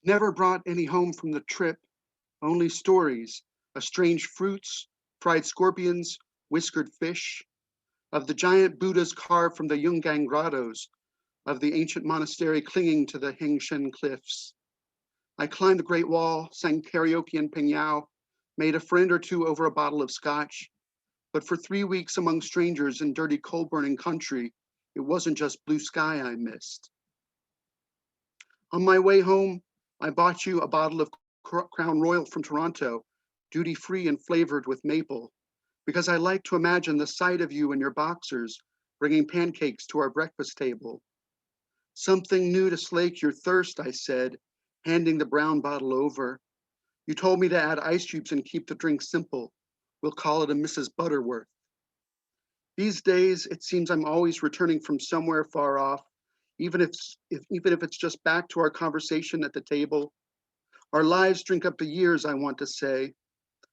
I: Never brought any home from the trip, only stories of strange fruits, fried scorpions, whiskered fish, of the giant Buddhas carved from the Yungang grottos, of the ancient monastery clinging to the Hengshen cliffs. I climbed the Great Wall, sang karaoke in Pingyao, made a friend or two over a bottle of scotch, but for 3 weeks among strangers in dirty coal-burning country, it wasn't just blue sky I missed. On my way home, I bought you a bottle of Crown Royal from Toronto, duty-free and flavored with maple, because I like to imagine the sight of you in your boxers bringing pancakes to our breakfast table. Something new to slake your thirst, I said, handing the brown bottle over. You told me to add ice cubes and keep the drink simple. We'll call it a Mrs. Butterworth. These days, it seems I'm always returning from somewhere far off, even if it's just back to our conversation at the table. Our lives drink up the years, I want to say.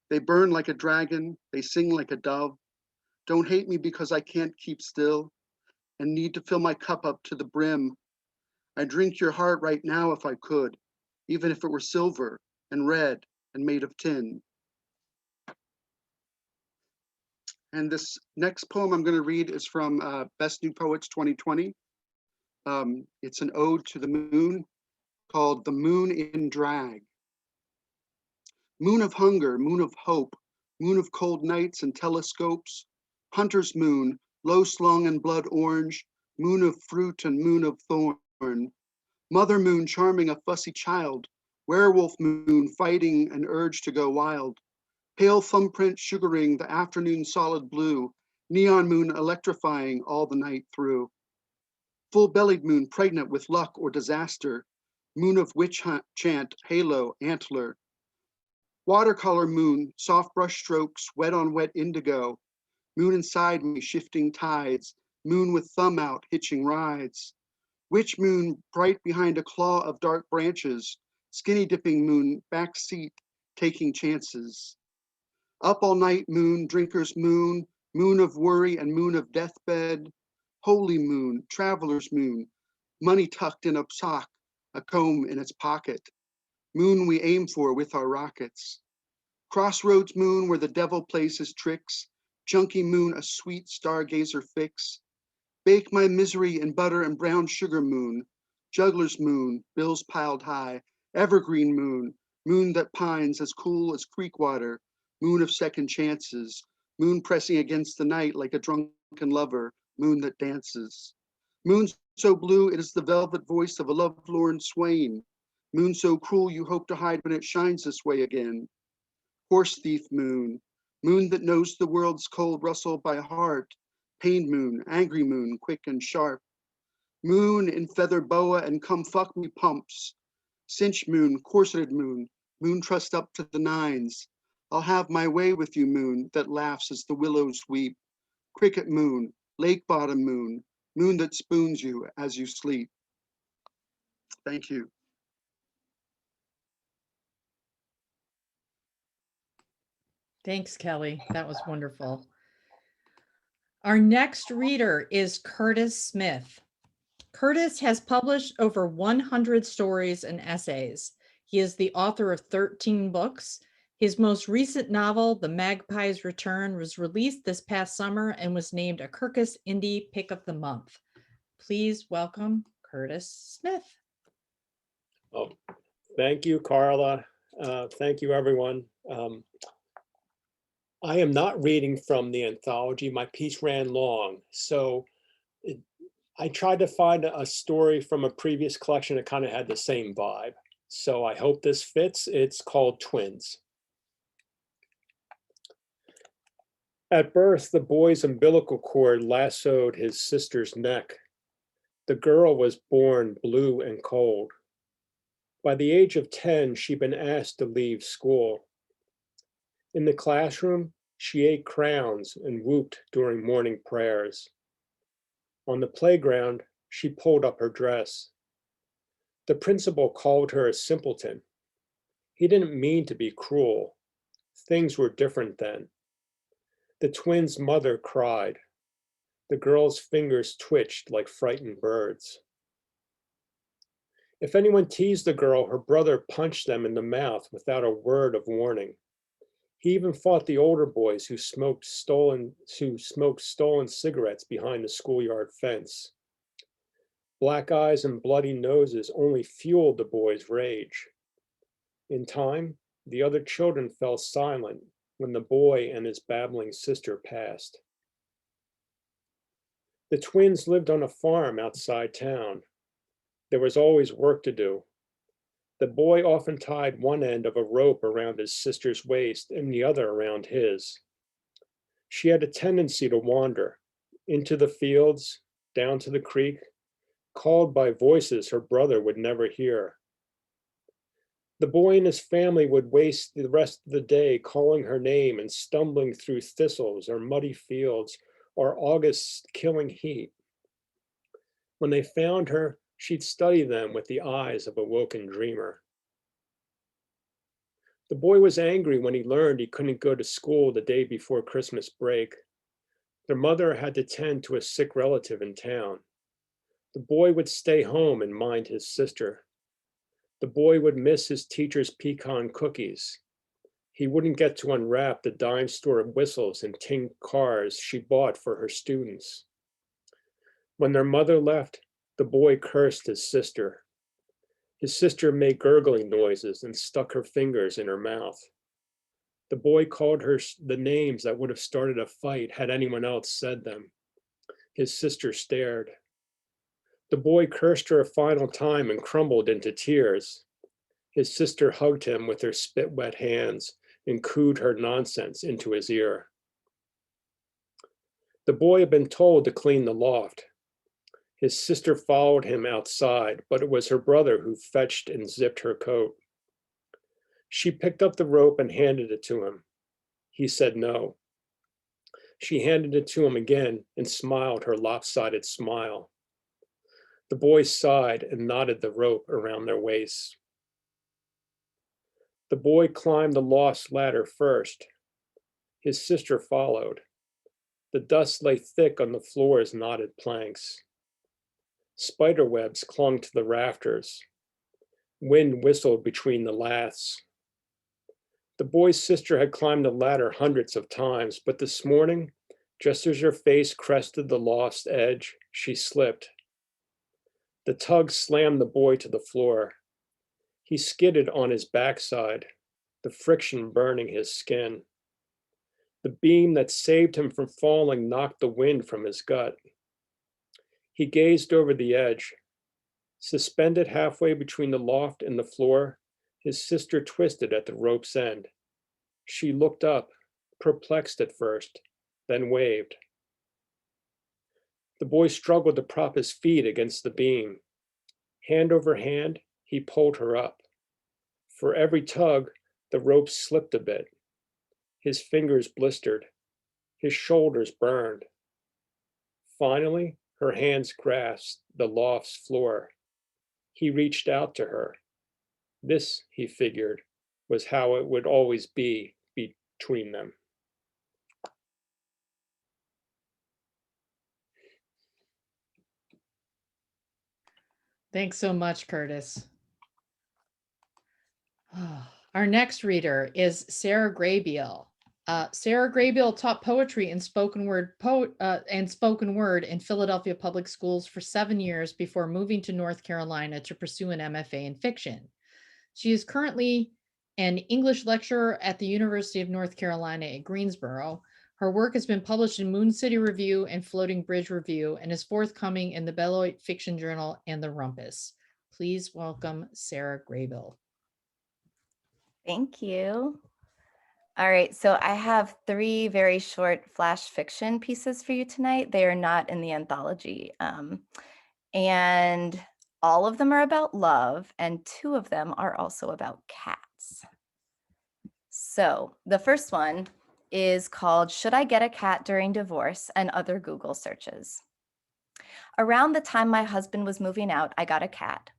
I: They burn like a dragon, they sing like a dove. Don't hate me because I can't keep still and need to fill my cup up to the brim. I drink your heart right now if I could, even if it were silver and red and made of tin. And this next poem I'm going to read is from Best New Poets 2020. It's an ode to the moon called The Moon in Drag. Moon of hunger, moon of hope, moon of cold nights and telescopes, hunter's moon, low slung and blood orange, moon of fruit and moon of thorn, mother moon charming a fussy child, werewolf moon fighting an urge to go wild, pale thumbprint sugaring the afternoon solid blue, neon moon electrifying all the night through. Full-bellied moon pregnant with luck or disaster, moon of witch hunt, chant, halo, antler. Watercolor moon, soft brush strokes, wet on wet indigo. Moon inside me, shifting tides, moon with thumb out, hitching rides. Witch moon, bright behind a claw of dark branches, skinny dipping moon, back seat, taking chances. Up all night moon, drinker's moon, moon of worry and moon of deathbed. Holy moon, traveler's moon, money tucked in a sock, a comb in its pocket. Moon we aim for with our rockets. Crossroads moon where the devil plays his tricks. Junkie moon, a sweet stargazer fix. Bake my misery in butter and brown sugar moon. Juggler's moon, bills piled high. Evergreen moon, moon that pines as cool as creek water. Moon of second chances. Moon pressing against the night like a drunken lover. Moon that dances. Moon so blue it is the velvet voice of a lovelorn swain. Moon so cruel you hope to hide when it shines this way again. Horse thief moon, moon that knows the world's cold rustle by heart. Pained moon, angry moon, quick and sharp. Moon in feather boa and come fuck me pumps. Cinch moon, corseted moon, moon trussed up to the nines. I'll have my way with you moon that laughs as the willows weep. Cricket moon, lake bottom moon, moon that spoons you as you sleep. Thank you.
A: Thanks, Kelly. That was wonderful. Our next reader is Curtis Smith. Curtis has published over 100 stories and essays. He is the author of 13 books. His most recent novel, The Magpie's Return, was released this past summer and was named a Kirkus Indie Pick of the Month. Please welcome Curtis Smith.
J: Oh, thank you, Carla. Thank you, everyone. I am not reading from the anthology. My piece ran long, so I tried to find a story from a previous collection that kind of had the same vibe. So I hope this fits. It's called Twins. At birth, the boy's umbilical cord lassoed his sister's neck. The girl was born blue and cold. By the age of 10, she'd been asked to leave school. In the classroom, she ate crowns and whooped during morning prayers. On the playground, she pulled up her dress. The principal called her a simpleton. He didn't mean to be cruel. Things were different then. The twins' mother cried. The girl's fingers twitched like frightened birds. If anyone teased the girl, her brother punched them in the mouth without a word of warning. He even fought the older boys who smoked stolen cigarettes behind the schoolyard fence. Black eyes and bloody noses only fueled the boys' rage. In time, the other children fell silent when the boy and his babbling sister passed. The twins lived on a farm outside town. There was always work to do. The boy often tied one end of a rope around his sister's waist and the other around his. She had a tendency to wander into the fields, down to the creek, called by voices her brother would never hear. The boy and his family would waste the rest of the day calling her name and stumbling through thistles or muddy fields or August's killing heat. When they found her, she'd study them with the eyes of a woken dreamer. The boy was angry when he learned he couldn't go to school the day before Christmas break. Their mother had to tend to a sick relative in town. The boy would stay home and mind his sister. The boy would miss his teacher's pecan cookies. He wouldn't get to unwrap the dime store whistles and tin cars she bought for her students. When their mother left, the boy cursed his sister. His sister made gurgling noises and stuck her fingers in her mouth. The boy called her the names that would have started a fight had anyone else said them. His sister stared. The boy cursed her a final time and crumbled into tears. His sister hugged him with her spit-wet hands and cooed her nonsense into his ear. The boy had been told to clean the loft. His sister followed him outside, but it was her brother who fetched and zipped her coat. She picked up the rope and handed it to him. He said no. She handed it to him again and smiled her lopsided smile. The boy sighed and knotted the rope around their waists. The boy climbed the loft ladder first. His sister followed. The dust lay thick on the floor's knotted planks. Spider webs clung to the rafters. Wind whistled between the laths. The boy's sister had climbed the ladder hundreds of times, but this morning, just as her face crested the loft's edge, she slipped. The tug slammed the boy to the floor. He skidded on his backside, the friction burning his skin. The beam that saved him from falling knocked the wind from his gut. He gazed over the edge. Suspended halfway between the loft and the floor, his sister twisted at the rope's end. She looked up, perplexed at first, then waved. The boy struggled to prop his feet against the beam. Hand over hand, he pulled her up. For every tug, the rope slipped a bit. His fingers blistered. His shoulders burned. Finally, her hands grasped the loft's floor. He reached out to her. This, he figured, was how it would always be between them.
A: Thanks so much, Curtis. Our next reader is Sarah Grabiel. Sarah Grabiel taught poetry and spoken word in Philadelphia Public Schools for 7 years before moving to North Carolina to pursue an MFA in fiction. She is currently an English lecturer at the University of North Carolina at Greensboro. Her work has been published in Moon City Review and Floating Bridge Review and is forthcoming in the Beloit Fiction Journal and the Rumpus. Please welcome Sarah Grabiel.
K: Thank you. All right, so I have 3 very short flash fiction pieces for you tonight. They are not in the anthology. And all of them are about love, and 2 of them are also about cats. So the first one is called Should I Get a Cat During Divorce and Other Google Searches. Around the time my husband was moving out, I got a cat.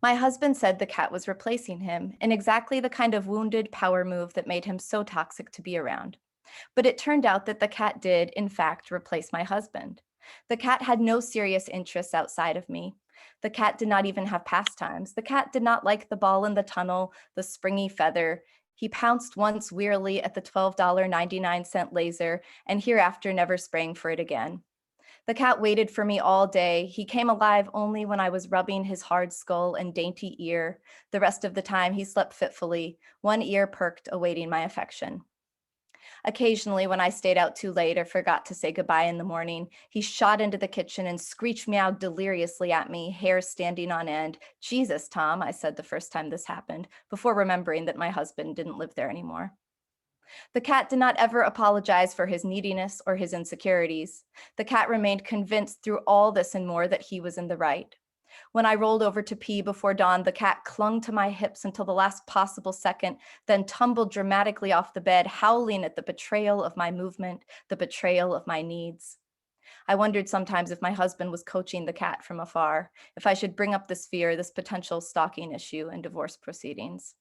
K: My husband said the cat was replacing him in exactly the kind of wounded power move that made him so toxic to be around. But it turned out that the cat did, in fact, replace my husband. The cat had no serious interests outside of me. The cat did not even have pastimes. The cat did not like the ball in the tunnel, the springy feather. He pounced once wearily at the $12.99 laser and hereafter never sprang for it again. The cat waited for me all day. He came alive only when I was rubbing his hard skull and dainty ear. The rest of the time he slept fitfully, one ear perked, awaiting my affection. Occasionally, when I stayed out too late or forgot to say goodbye in the morning, he shot into the kitchen and screeched meowed deliriously at me, hair standing on end. Jesus, Tom, I said the first time this happened, before remembering that my husband didn't live there anymore. The cat did not ever apologize for his neediness or his insecurities. The cat remained convinced through all this and more that he was in the right. When I rolled over to pee before dawn, the cat clung to my hips until the last possible second, then tumbled dramatically off the bed, howling at the betrayal of my movement, the betrayal of my needs. I wondered sometimes if my husband was coaching the cat from afar, if I should bring up this fear, this potential stalking issue in divorce proceedings.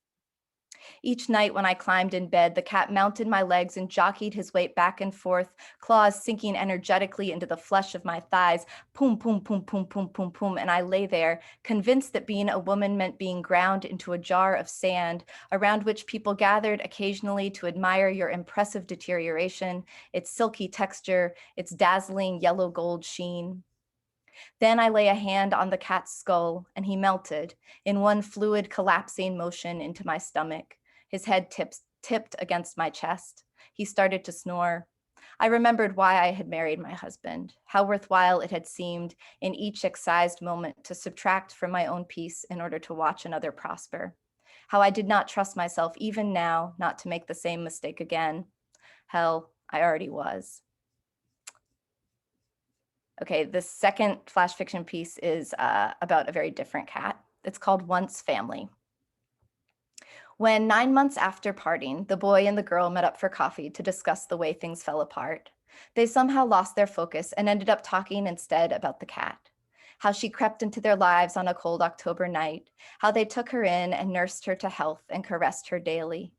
K: Each night when I climbed in bed, the cat mounted my legs and jockeyed his weight back and forth, claws sinking energetically into the flesh of my thighs, poom, poom, poom, poom, poom, poom, poom, and I lay there, convinced that being a woman meant being ground into a jar of sand, around which people gathered occasionally to admire your impressive deterioration, its silky texture, its dazzling yellow gold sheen. Then I lay a hand on the cat's skull, and he melted in one fluid collapsing motion into my stomach. His head tipped against my chest. He started to snore. I remembered why I had married my husband, how worthwhile it had seemed in each excised moment to subtract from my own peace in order to watch another prosper, how I did not trust myself even now not to make the same mistake again. Hell, I already was. Okay, the second flash fiction piece is about a very different cat. It's called Once Family. When 9 months after parting, the boy and the girl met up for coffee to discuss the way things fell apart. They somehow lost their focus and ended up talking instead about the cat, how she crept into their lives on a cold October night, how they took her in and nursed her to health and caressed her daily,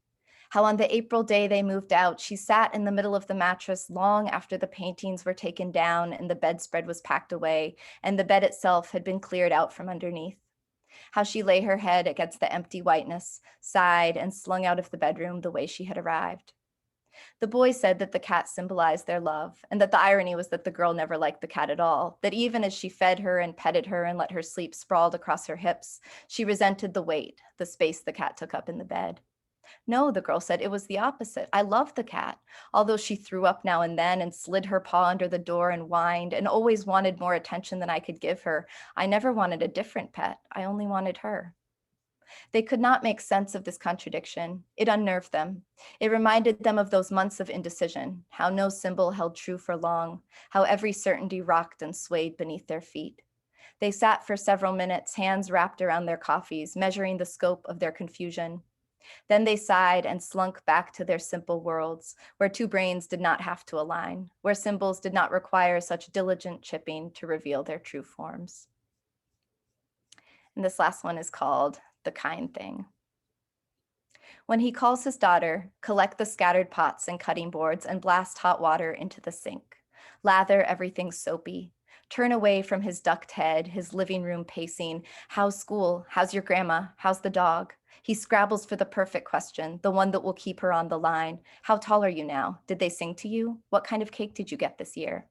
K: how on the April day they moved out, she sat in the middle of the mattress long after the paintings were taken down and the bedspread was packed away and the bed itself had been cleared out from underneath. How she lay her head against the empty whiteness, sighed, and slung out of the bedroom the way she had arrived. The boy said that the cat symbolized their love, and that the irony was that the girl never liked the cat at all, that even as she fed her and petted her and let her sleep sprawled across her hips, she resented the weight, the space the cat took up in the bed. No, the girl said, it was the opposite. I loved the cat, although she threw up now and then and slid her paw under the door and whined and always wanted more attention than I could give her. I never wanted a different pet. I only wanted her. They could not make sense of this contradiction. It unnerved them. It reminded them of those months of indecision, how no symbol held true for long, how every certainty rocked and swayed beneath their feet. They sat for several minutes, hands wrapped around their coffees, measuring the scope of their confusion. Then they sighed and slunk back to their simple worlds, where two brains did not have to align, where symbols did not require such diligent chipping to reveal their true forms. And this last one is called The Kind Thing. When he calls his daughter, collect the scattered pots and cutting boards and blast hot water into the sink. Lather everything soapy. Turn away from his ducked head, his living room pacing. How's school? How's your grandma? How's the dog? He scrabbles for the perfect question, the one that will keep her on the line. How tall are you now? Did they sing to you? What kind of cake did you get this year?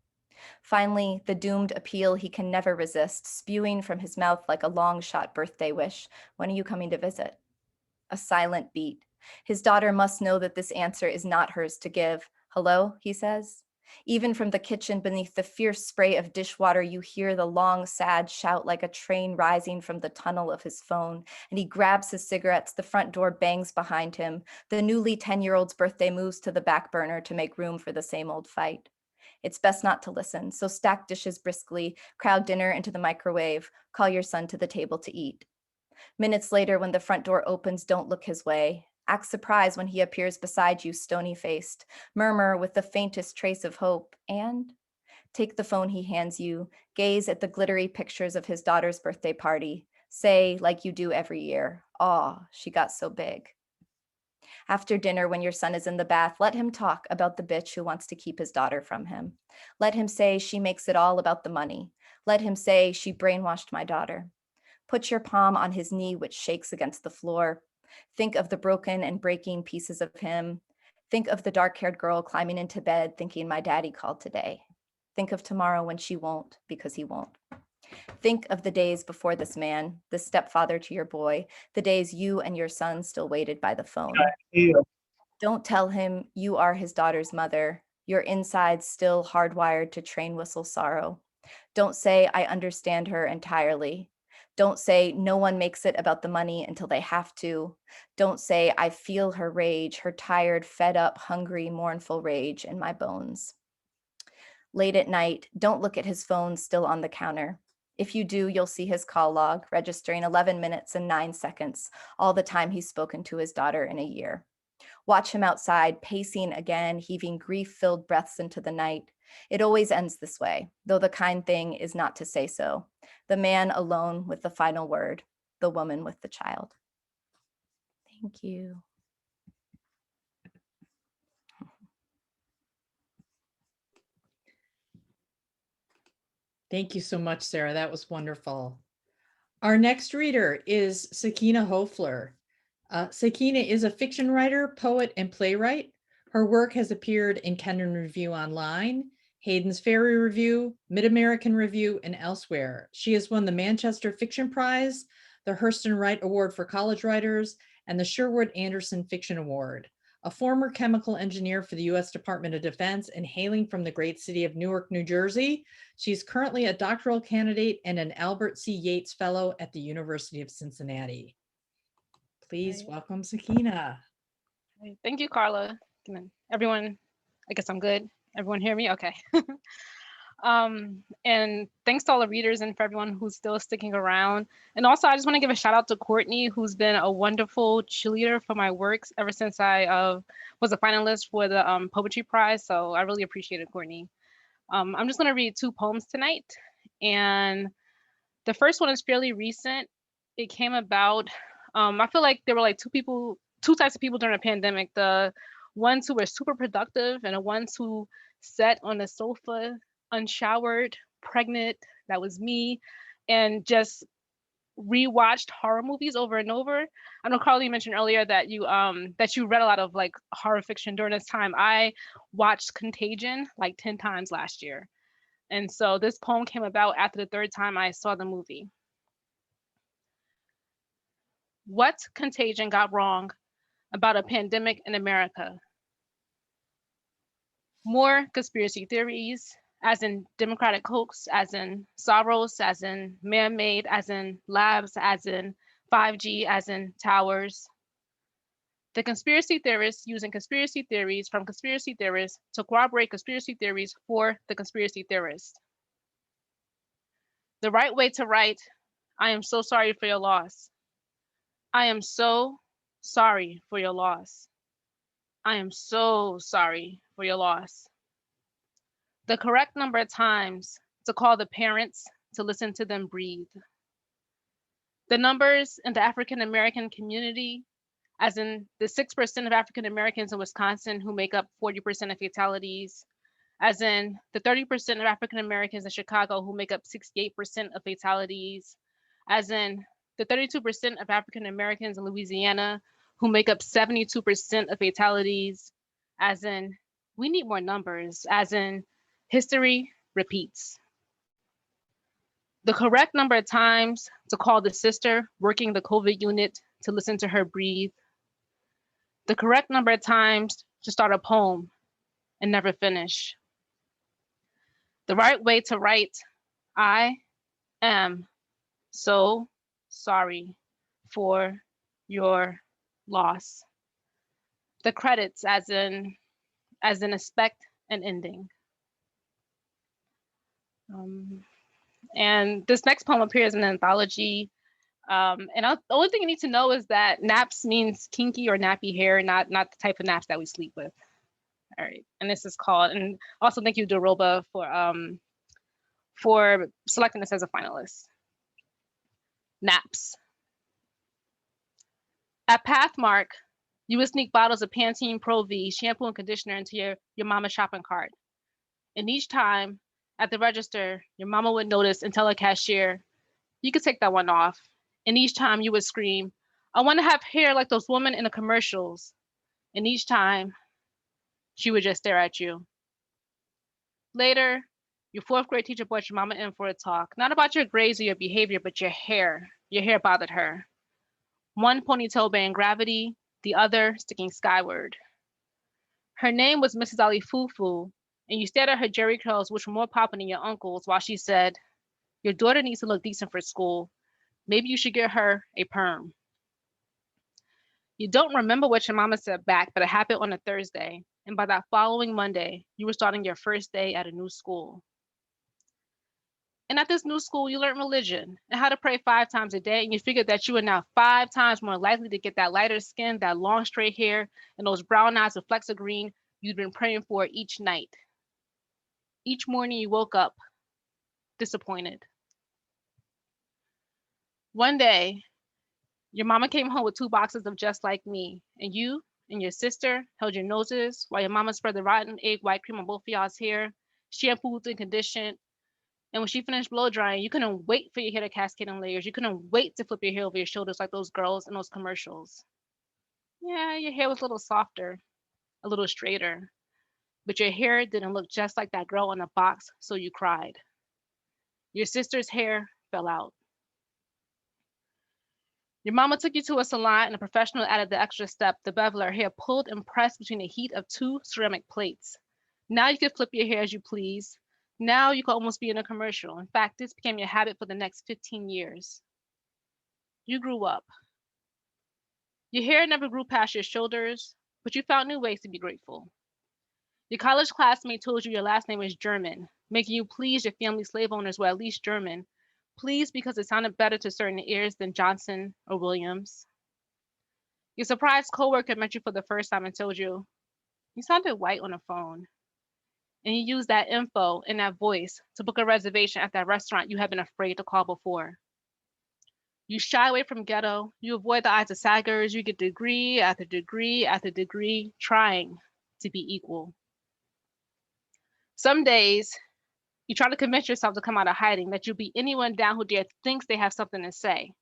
K: Finally, the doomed appeal he can never resist, spewing from his mouth like a long-shot birthday wish. When are you coming to visit? A silent beat. His daughter must know that this answer is not hers to give. Hello, he says. Even from the kitchen beneath the fierce spray of dishwater, you hear the long, sad shout like a train rising from the tunnel of his phone. And he grabs his cigarettes, the front door bangs behind him. The newly 10-year-old's birthday moves to the back burner to make room for the same old fight. It's best not to listen, so stack dishes briskly, crowd dinner into the microwave, call your son to the table to eat. Minutes later, when the front door opens, don't look his way. Act surprised when he appears beside you, stony-faced. Murmur with the faintest trace of hope, and take the phone he hands you, gaze at the glittery pictures of his daughter's birthday party. Say, like you do every year, "Aw, she got so big." After dinner, when your son is in the bath, let him talk about the bitch who wants to keep his daughter from him. Let him say she makes it all about the money. Let him say she brainwashed my daughter. Put your palm on his knee, which shakes against the floor. Think of the broken and breaking pieces of him. Think of the dark-haired girl climbing into bed thinking my daddy called today. Think of tomorrow when she won't, because he won't. Think of the days before this man, the stepfather to your boy, the days you and your son still waited by the phone. Don't tell him you are his daughter's mother, your insides still hardwired to train whistle sorrow. Don't say, I understand her entirely. Don't say, no one makes it about the money until they have to. Don't say, I feel her rage, her tired, fed up, hungry, mournful rage in my bones. Late at night, don't look at his phone still on the counter. If you do, you'll see his call log registering 11 minutes and 9 seconds, all the time he's spoken to his daughter in a year. Watch him outside, pacing again, heaving grief-filled breaths into the night. It always ends this way, though the kind thing is not to say so. The man alone with the final word, the woman with the child. Thank you.
A: Thank you so much, Sarah. That was wonderful. Our next reader is Sakina Hofler. Sakina is a fiction writer, poet, and playwright. Her work has appeared in Kenyon Review Online, Hayden's Ferry Review, Mid-American Review, and elsewhere. She has won the Manchester Fiction Prize, the Hurston Wright Award for College Writers, and the Sherwood Anderson Fiction Award. A former chemical engineer for the U.S. Department of Defense and hailing from the great city of Newark, New Jersey, she's currently a doctoral candidate and an Albert C. Yates Fellow at the University of Cincinnati. Please welcome Sakina.
L: Thank you, Carla. Everyone, I guess I'm good. Everyone hear me? Okay. And thanks to all the readers and for everyone who's still sticking around. And also, I just want to give a shout out to Courtney, who's been a wonderful cheerleader for my works ever since I was a finalist for the Poetry Prize. So I really appreciate it, Courtney. I'm just going to read 2 poems tonight. And the first one is fairly recent. It came about, I feel like there were like two types of people during the pandemic. The ones who were super productive and the ones who sat on the sofa, unshowered, pregnant, that was me, and just rewatched horror movies over and over. I know Carly mentioned earlier that you read a lot of like horror fiction during this time. I watched Contagion like 10 times last year. And so this poem came about after the 3rd time I saw the movie. What Contagion got wrong about a pandemic in America? More conspiracy theories, as in democratic hoax, as in Soros, as in man-made, as in labs, as in 5G, as in towers. The conspiracy theorists using conspiracy theories from conspiracy theorists to corroborate conspiracy theories for the conspiracy theorists. The right way to write, I am so sorry for your loss. I am so sorry for your loss. I am so sorry for your loss. The correct number of times to call the parents to listen to them breathe. The numbers in the African American community, as in the 6% of African Americans in Wisconsin who make up 40% of fatalities, as in the 30% of African Americans in Chicago who make up 68% of fatalities, as in the 32% of African Americans in Louisiana who make up 72% of fatalities, as in we need more numbers, as in history repeats. The correct number of times to call the sister working the COVID unit to listen to her breathe. The correct number of times to start a poem and never finish. The right way to write, I am so sorry for your loss. The credits as in expect an ending. And this next poem appears in an anthology. And the only thing you need to know is that naps means kinky or nappy hair, not the type of naps that we sleep with. All right, and this is called, and also thank you, Drila, for selecting this as a finalist. Naps. At Pathmark, you would sneak bottles of Pantene Pro V shampoo and conditioner into your mama's shopping cart. And each time at the register, your mama would notice and tell a cashier, you could take that one off. And each time you would scream, I want to have hair like those women in the commercials. And each time she would just stare at you. Later, your 4th grade teacher brought your mama in for a talk, not about your grades or your behavior, but your hair. Your hair bothered her. One ponytail bearing gravity, the other sticking skyward. Her name was Mrs. Ali Fufu, and you stared at her jerry curls, which were more popping than your uncle's, while she said, your daughter needs to look decent for school. Maybe you should get her a perm. You don't remember what your mama said back, but it happened on a Thursday. And by that following Monday, you were starting your first day at a new school. And at this new school, you learn religion and how to pray 5 times a day. And you figured that you are now 5 times more likely to get that lighter skin, that long straight hair, and those brown eyes with flecks of green you'd been praying for each night. Each morning you woke up disappointed. One day, your mama came home with 2 boxes of Just Like Me, and you and your sister held your noses while your mama spread the rotten egg white cream on both of y'all's hair, shampooed and conditioned. And when she finished blow drying, you couldn't wait for your hair to cascade in layers. You couldn't wait to flip your hair over your shoulders like those girls in those commercials. Yeah, your hair was a little softer, a little straighter, but your hair didn't look just like that girl in the box, so you cried. Your sister's hair fell out. Your mama took you to a salon and a professional added the extra step, the beveler, hair pulled and pressed between the heat of 2 ceramic plates. Now you could flip your hair as you please. Now you could almost be in a commercial. In fact, this became your habit for the next 15 years. You grew up. Your hair never grew past your shoulders, but you found new ways to be grateful. Your college classmate told you your last name was German, making you please your family slave owners were at least German. Please because it sounded better to certain ears than Johnson or Williams. Your surprised coworker met you for the first time and told you, you sounded white on the phone. And you use that info and that voice to book a reservation at that restaurant you have been afraid to call before. You shy away from ghetto, you avoid the eyes of saggers, you get degree after degree after degree, trying to be equal. Some days, you try to convince yourself to come out of hiding, that you'll be anyone down who thinks they have something to say.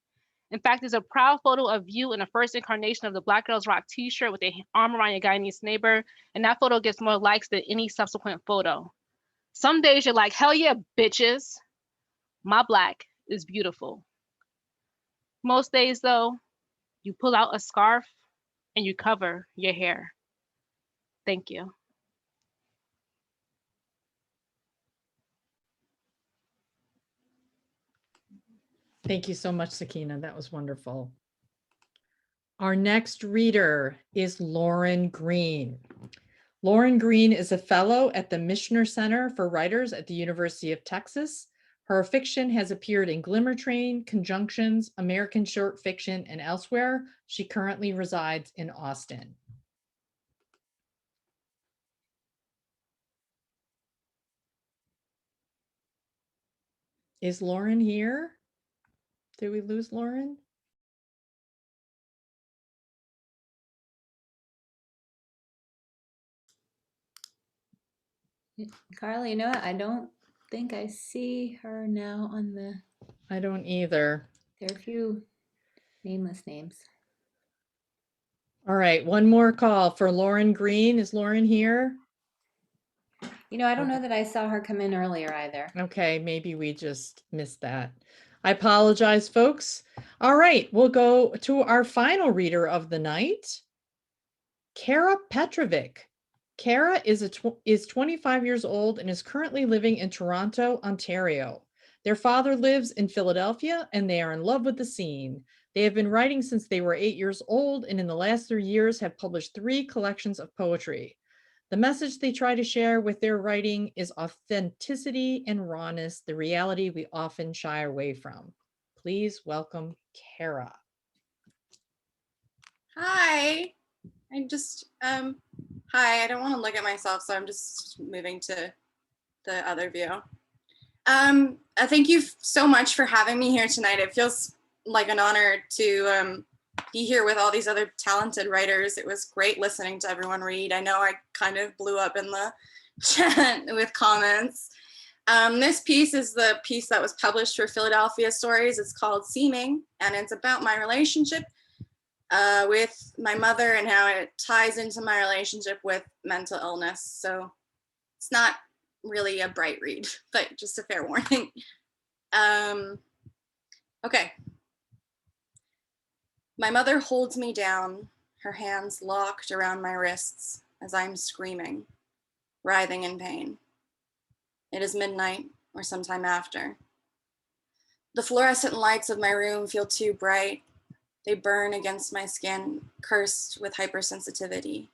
L: In fact, there's a proud photo of you in the first incarnation of the Black Girls Rock t-shirt with a arm around your Guyanese neighbor, and that photo gets more likes than any subsequent photo. Some days you're like, hell yeah, bitches. My black is beautiful. Most days though, you pull out a scarf and you cover your hair. Thank you.
A: Thank you so much, Sakina. That was wonderful. Our next reader is Lauren Greene. Lauren Greene is a fellow at the Mishner Center for Writers at the University of Texas. Her fiction has appeared in Glimmer Train, Conjunctions, American Short Fiction, and elsewhere. She currently resides in Austin. Is Lauren here? Did we lose Lauren?
C: Carla, you know what? I don't think I see her now on the.
A: I don't either.
C: There are a few nameless names.
A: All right, one more call for Lauren Greene. Is Lauren here?
C: You know, I don't know that I saw her come in earlier either.
A: Okay, maybe we just missed that. I apologize, folks. All right, we'll go to our final reader of the night, Cara Petrovic. Cara is 25 years old and is currently living in Toronto, Ontario. Their father lives in Philadelphia and they are in love with the scene. They have been writing since they were 8 years old and in the last 3 years have published 3 collections of poetry. The message they try to share with their writing is authenticity and rawness, the reality we often shy away from. Please welcome Cara.
M: Hi. Hi, I don't want to look at myself, so I'm just moving to the other view. Thank you so much for having me here tonight. It feels like an honor to be here with all these other talented writers. It was great listening to everyone read. I know I kind of blew up in the chat with comments. This piece is the piece that was published for Philadelphia Stories. It's called Seeming, and it's about my relationship with my mother and how it ties into my relationship with mental illness. So it's not really a bright read, but just a fair warning. Okay. My mother holds me down, her hands locked around my wrists as I'm screaming, writhing in pain. It is midnight or sometime after. The fluorescent lights of my room feel too bright. They burn against my skin, cursed with hypersensitivity.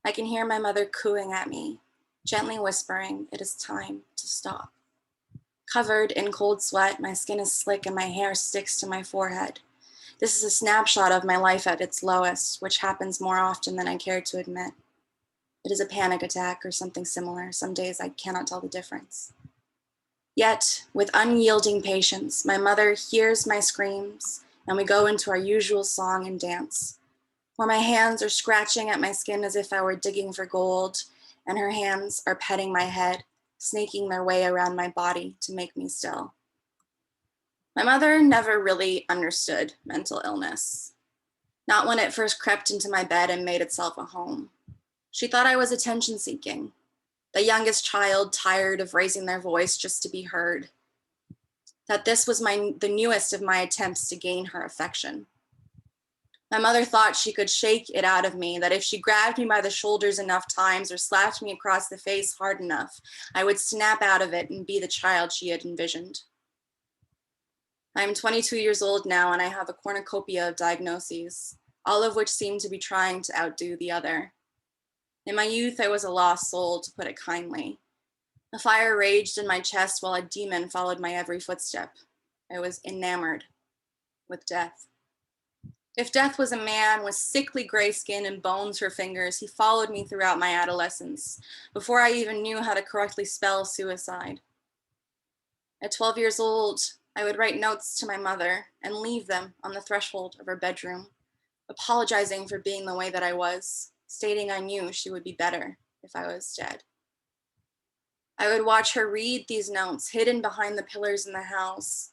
M: I can hear my mother cooing at me, gently whispering, "It is time to stop. Covered in cold sweat, my skin is slick and my hair sticks to my forehead. This is a snapshot of my life at its lowest, which happens more often than I care to admit. It is a panic attack or something similar. Some days I cannot tell the difference. Yet, with unyielding patience, my mother hears my screams and we go into our usual song and dance, where my hands are scratching at my skin as if I were digging for gold, and her hands are petting my head, snaking their way around my body to make me still. My mother never really understood mental illness, not when it first crept into my bed and made itself a home. She thought I was attention seeking, the youngest child tired of raising their voice just to be heard, that this was the newest of my attempts to gain her affection. My mother thought she could shake it out of me, that if she grabbed me by the shoulders enough times or slapped me across the face hard enough, I would snap out of it and be the child she had envisioned. I am 22 years old now and I have a cornucopia of diagnoses, all of which seem to be trying to outdo the other. In my youth, I was a lost soul, to put it kindly. A fire raged in my chest while a demon followed my every footstep. I was enamored with death. If death was a man with sickly gray skin and bones for fingers, he followed me throughout my adolescence, before I even knew how to correctly spell suicide. At 12 years old, I would write notes to my mother and leave them on the threshold of her bedroom, apologizing for being the way that I was, stating I knew she would be better if I was dead. I would watch her read these notes hidden behind the pillars in the house.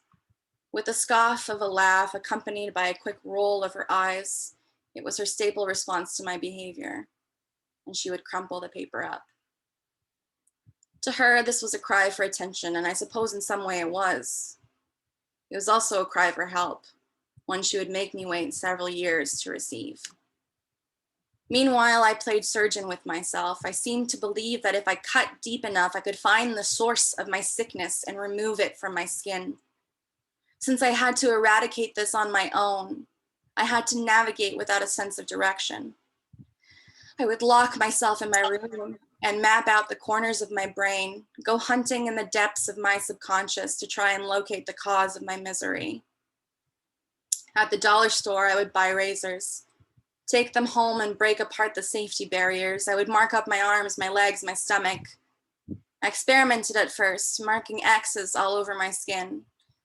M: With a scoff of a laugh accompanied by a quick roll of her eyes, it was her staple response to my behavior, and she would crumple the paper up. To her, this was a cry for attention, and I suppose in some way it was. It was also a cry for help, one she would make me wait several years to receive. Meanwhile, I played surgeon with myself. I seemed to believe that if I cut deep enough, I could find the source of my sickness and remove it from my skin. Since I had to eradicate this on my own, I had to navigate without a sense of direction. I would lock myself in my room and map out the corners of my brain, go hunting in the depths of my subconscious to try and locate the cause of my misery. At the dollar store, I would buy razors, take them home and break apart the safety barriers. I would mark up my arms, my legs, my stomach. I experimented at first, marking X's all over my skin,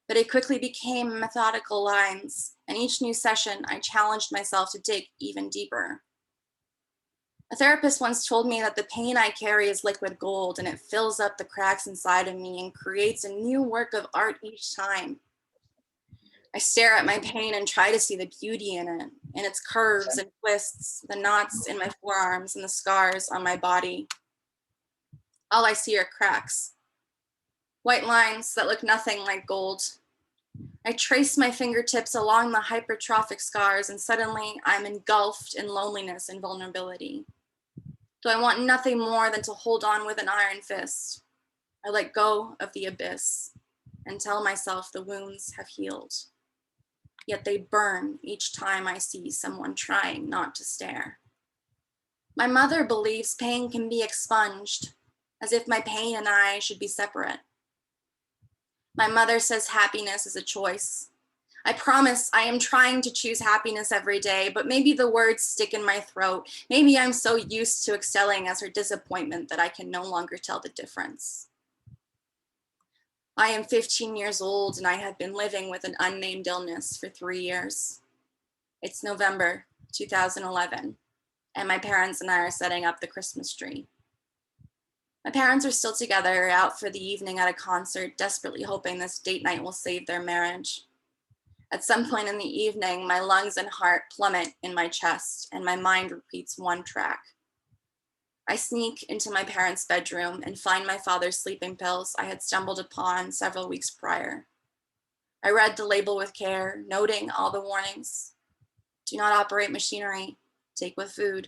M: but it quickly became methodical lines, and each new session, I challenged myself to dig even deeper. A therapist once told me that the pain I carry is liquid gold, and it fills up the cracks inside of me and creates a new work of art each time. I stare at my pain and try to see the beauty in it, in its curves and twists, the knots in my forearms and the scars on my body. All I see are cracks, white lines that look nothing like gold. I trace my fingertips along the hypertrophic scars and suddenly I'm engulfed in loneliness and vulnerability. Do I want nothing more than to hold on with an iron fist? I let go of the abyss and tell myself the wounds have healed. Yet they burn each time I see someone trying not to stare. My mother believes pain can be expunged, as if my pain and I should be separate. My mother says happiness is a choice. I promise I am trying to choose happiness every day, but maybe the words stick in my throat. Maybe I'm so used to excelling as her disappointment that I can no longer tell the difference. I am 15 years old and I have been living with an unnamed illness for 3 years. It's November 2011, and my parents and I are setting up the Christmas tree. My parents are still together, out for the evening at a concert, desperately hoping this date night will save their marriage. At some point in the evening, my lungs and heart plummet in my chest, and my mind repeats one track. I sneak into my parents' bedroom and find my father's sleeping pills I had stumbled upon several weeks prior. I read the label with care, noting all the warnings. Do not operate machinery. Take with food.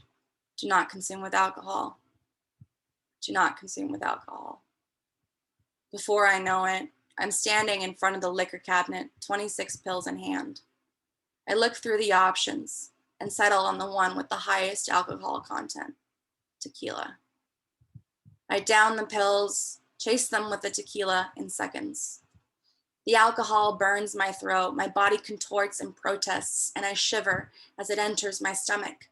M: Do not consume with alcohol. Do not consume with alcohol. Before I know it, I'm standing in front of the liquor cabinet, 26 pills in hand. I look through the options and settle on the one with the highest alcohol content, tequila. I down the pills, chase them with the tequila in seconds. The alcohol burns my throat, my body contorts in protests, and I shiver as it enters my stomach.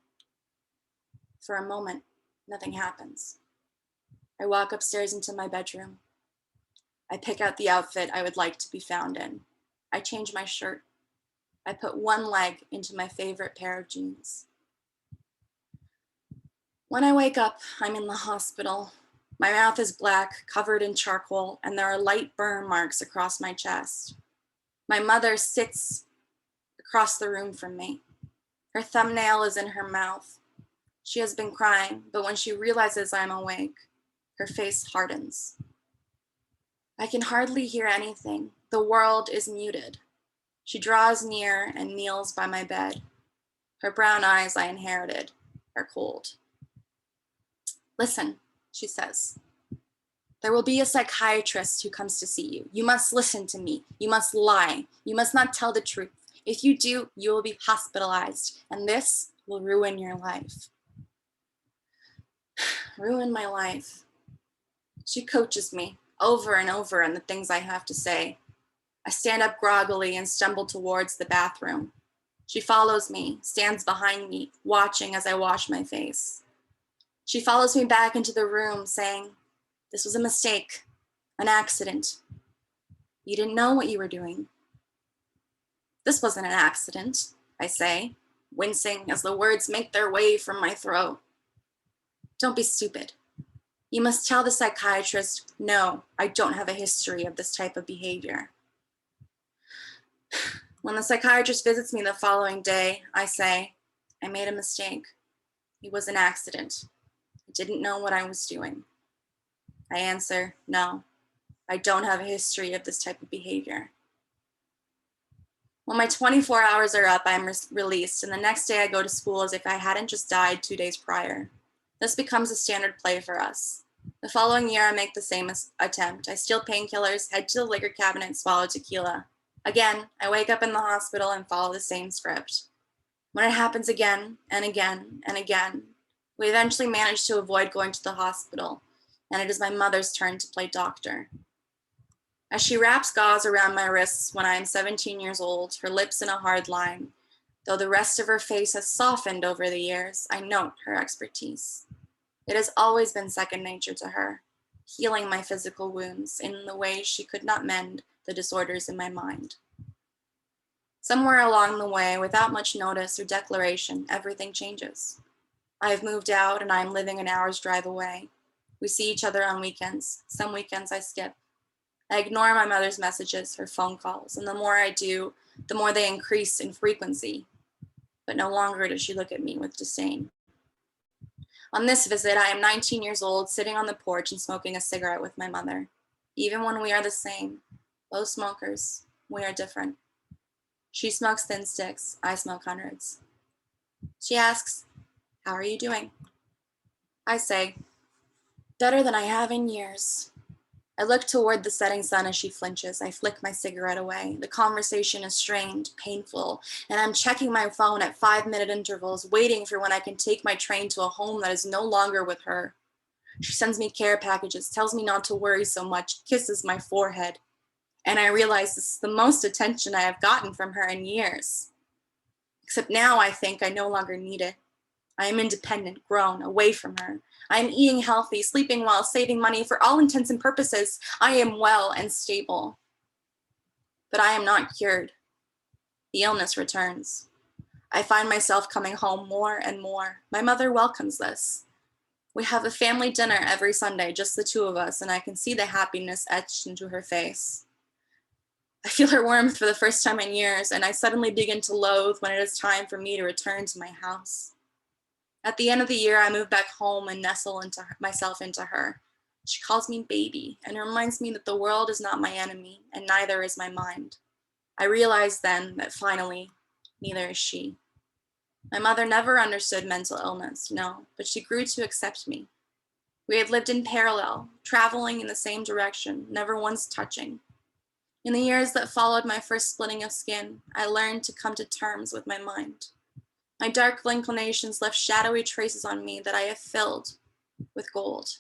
M: For a moment, nothing happens. I walk upstairs into my bedroom. I pick out the outfit I would like to be found in. I change my shirt. I put one leg into my favorite pair of jeans. When I wake up, I'm in the hospital. My mouth is black, covered in charcoal, and there are light burn marks across my chest. My mother sits across the room from me. Her thumbnail is in her mouth. She has been crying, but when she realizes I'm awake, her face hardens. I can hardly hear anything. The world is muted. She draws near and kneels by my bed. Her brown eyes I inherited are cold. Listen, she says. There will be a psychiatrist who comes to see you. You must listen to me. You must lie. You must not tell the truth. If you do, you will be hospitalized, and this will ruin your life. Ruin my life. She coaches me over and over in the things I have to say. I stand up groggily and stumble towards the bathroom. She follows me, stands behind me, watching as I wash my face. She follows me back into the room, saying, "This was a mistake, an accident. You didn't know what you were doing." "This wasn't an accident," I say, wincing as the words make their way from my throat. "Don't be stupid. You must tell the psychiatrist, no, I don't have a history of this type of behavior." When the psychiatrist visits me the following day, I say, "I made a mistake. It was an accident. I didn't know what I was doing." I answer, "No, I don't have a history of this type of behavior." When my 24 hours are up, I am released, and the next day I go to school as if I hadn't just died 2 days prior. This becomes a standard play for us. The following year, I make the same attempt. I steal painkillers, head to the liquor cabinet, and swallow tequila. Again, I wake up in the hospital and follow the same script. When it happens again and again and again, we eventually manage to avoid going to the hospital, and it is my mother's turn to play doctor. As she wraps gauze around my wrists when I am 17 years old, her lips in a hard line, though the rest of her face has softened over the years, I note her expertise. It has always been second nature to her, healing my physical wounds in the ways she could not mend the disorders in my mind. Somewhere along the way, without much notice or declaration, everything changes. I have moved out and I am living an hour's drive away. We see each other on weekends. Some weekends I skip. I ignore my mother's messages, her phone calls, and the more I do, the more they increase in frequency. But no longer does she look at me with disdain. On this visit, I am 19 years old, sitting on the porch and smoking a cigarette with my mother. Even when we are the same, both smokers, we are different. She smokes thin sticks, I smoke hundreds. She asks, "How are you doing?" I say, "Better than I have in years." I look toward the setting sun as she flinches. I flick my cigarette away. The conversation is strained, painful, and I'm checking my phone at 5-minute intervals, waiting for when I can take my train to a home that is no longer with her. She sends me care packages, tells me not to worry so much, kisses my forehead. And I realize this is the most attention I have gotten from her in years. Except now I think I no longer need it. I am independent, grown, away from her. I am eating healthy, sleeping well, saving money. For all intents and purposes, I am well and stable. But I am not cured. The illness returns. I find myself coming home more and more. My mother welcomes this. We have a family dinner every Sunday, just the two of us, and I can see the happiness etched into her face. I feel her warmth for the first time in years, and I suddenly begin to loathe when it is time for me to return to my house. At the end of the year, I move back home and nestle myself into her. She calls me baby and reminds me that the world is not my enemy, and neither is my mind. I realize then that finally, neither is she. My mother never understood mental illness, no, but she grew to accept me. We had lived in parallel, traveling in the same direction, never once touching. In the years that followed my first splitting of skin, I learned to come to terms with my mind. My dark inclinations left shadowy traces on me that I have filled with gold.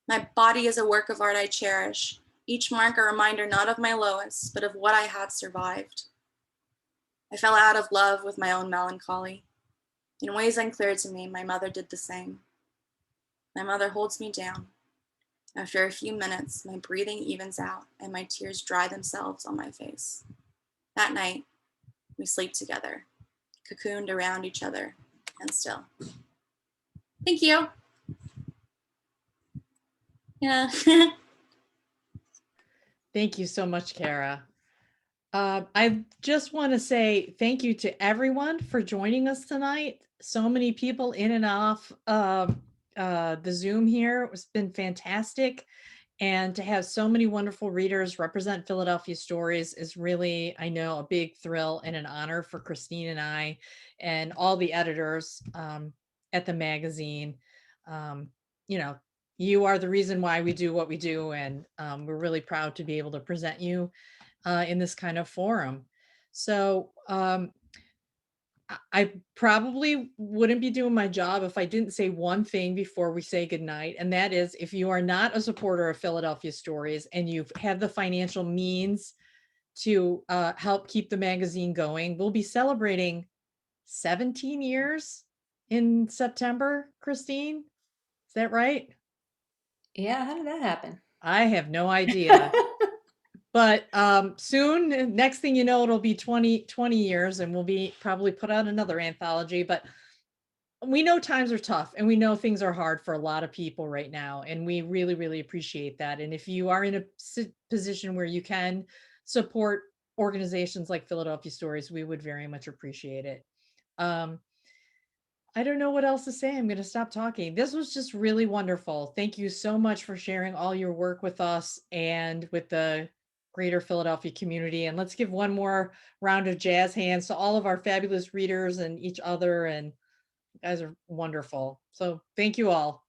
M: My body is a work of art I cherish, each mark a reminder not of my lowest, but of what I had survived. I fell out of love with my own melancholy. In ways unclear to me, my mother did the same. My mother holds me down. After a few minutes, my breathing evens out and my tears dry themselves on my face. That night, we sleep together, cocooned around each other and still. Thank you. Yeah.
A: Thank you so much, Cara. I just want to say thank you to everyone for joining us tonight. So many people in and off the Zoom here. It's been fantastic. And to have so many wonderful readers represent Philadelphia Stories is really, I know, a big thrill and an honor for Christine and I and all the editors at the magazine. You know, you are the reason why we do what we do, and we're really proud to be able to present you in this kind of forum. So I probably wouldn't be doing my job if I didn't say one thing before we say goodnight. And that is, if you are not a supporter of Philadelphia Stories and you have the financial means to help keep the magazine going, we'll be celebrating 17 years in September, Christine. Is that right?
C: Yeah, how did that happen?
A: I have no idea. But soon, next thing you know, it'll be 20 years and we'll be probably put out another anthology. But we know times are tough and we know things are hard for a lot of people right now. And we really, really appreciate that. And if you are in a position where you can support organizations like Philadelphia Stories, we would very much appreciate it. I don't know what else to say. I'm going to stop talking. This was just really wonderful. Thank you so much for sharing all your work with us and with the greater Philadelphia community. And let's give one more round of jazz hands to all of our fabulous readers and each other. And you guys are wonderful. So thank you all.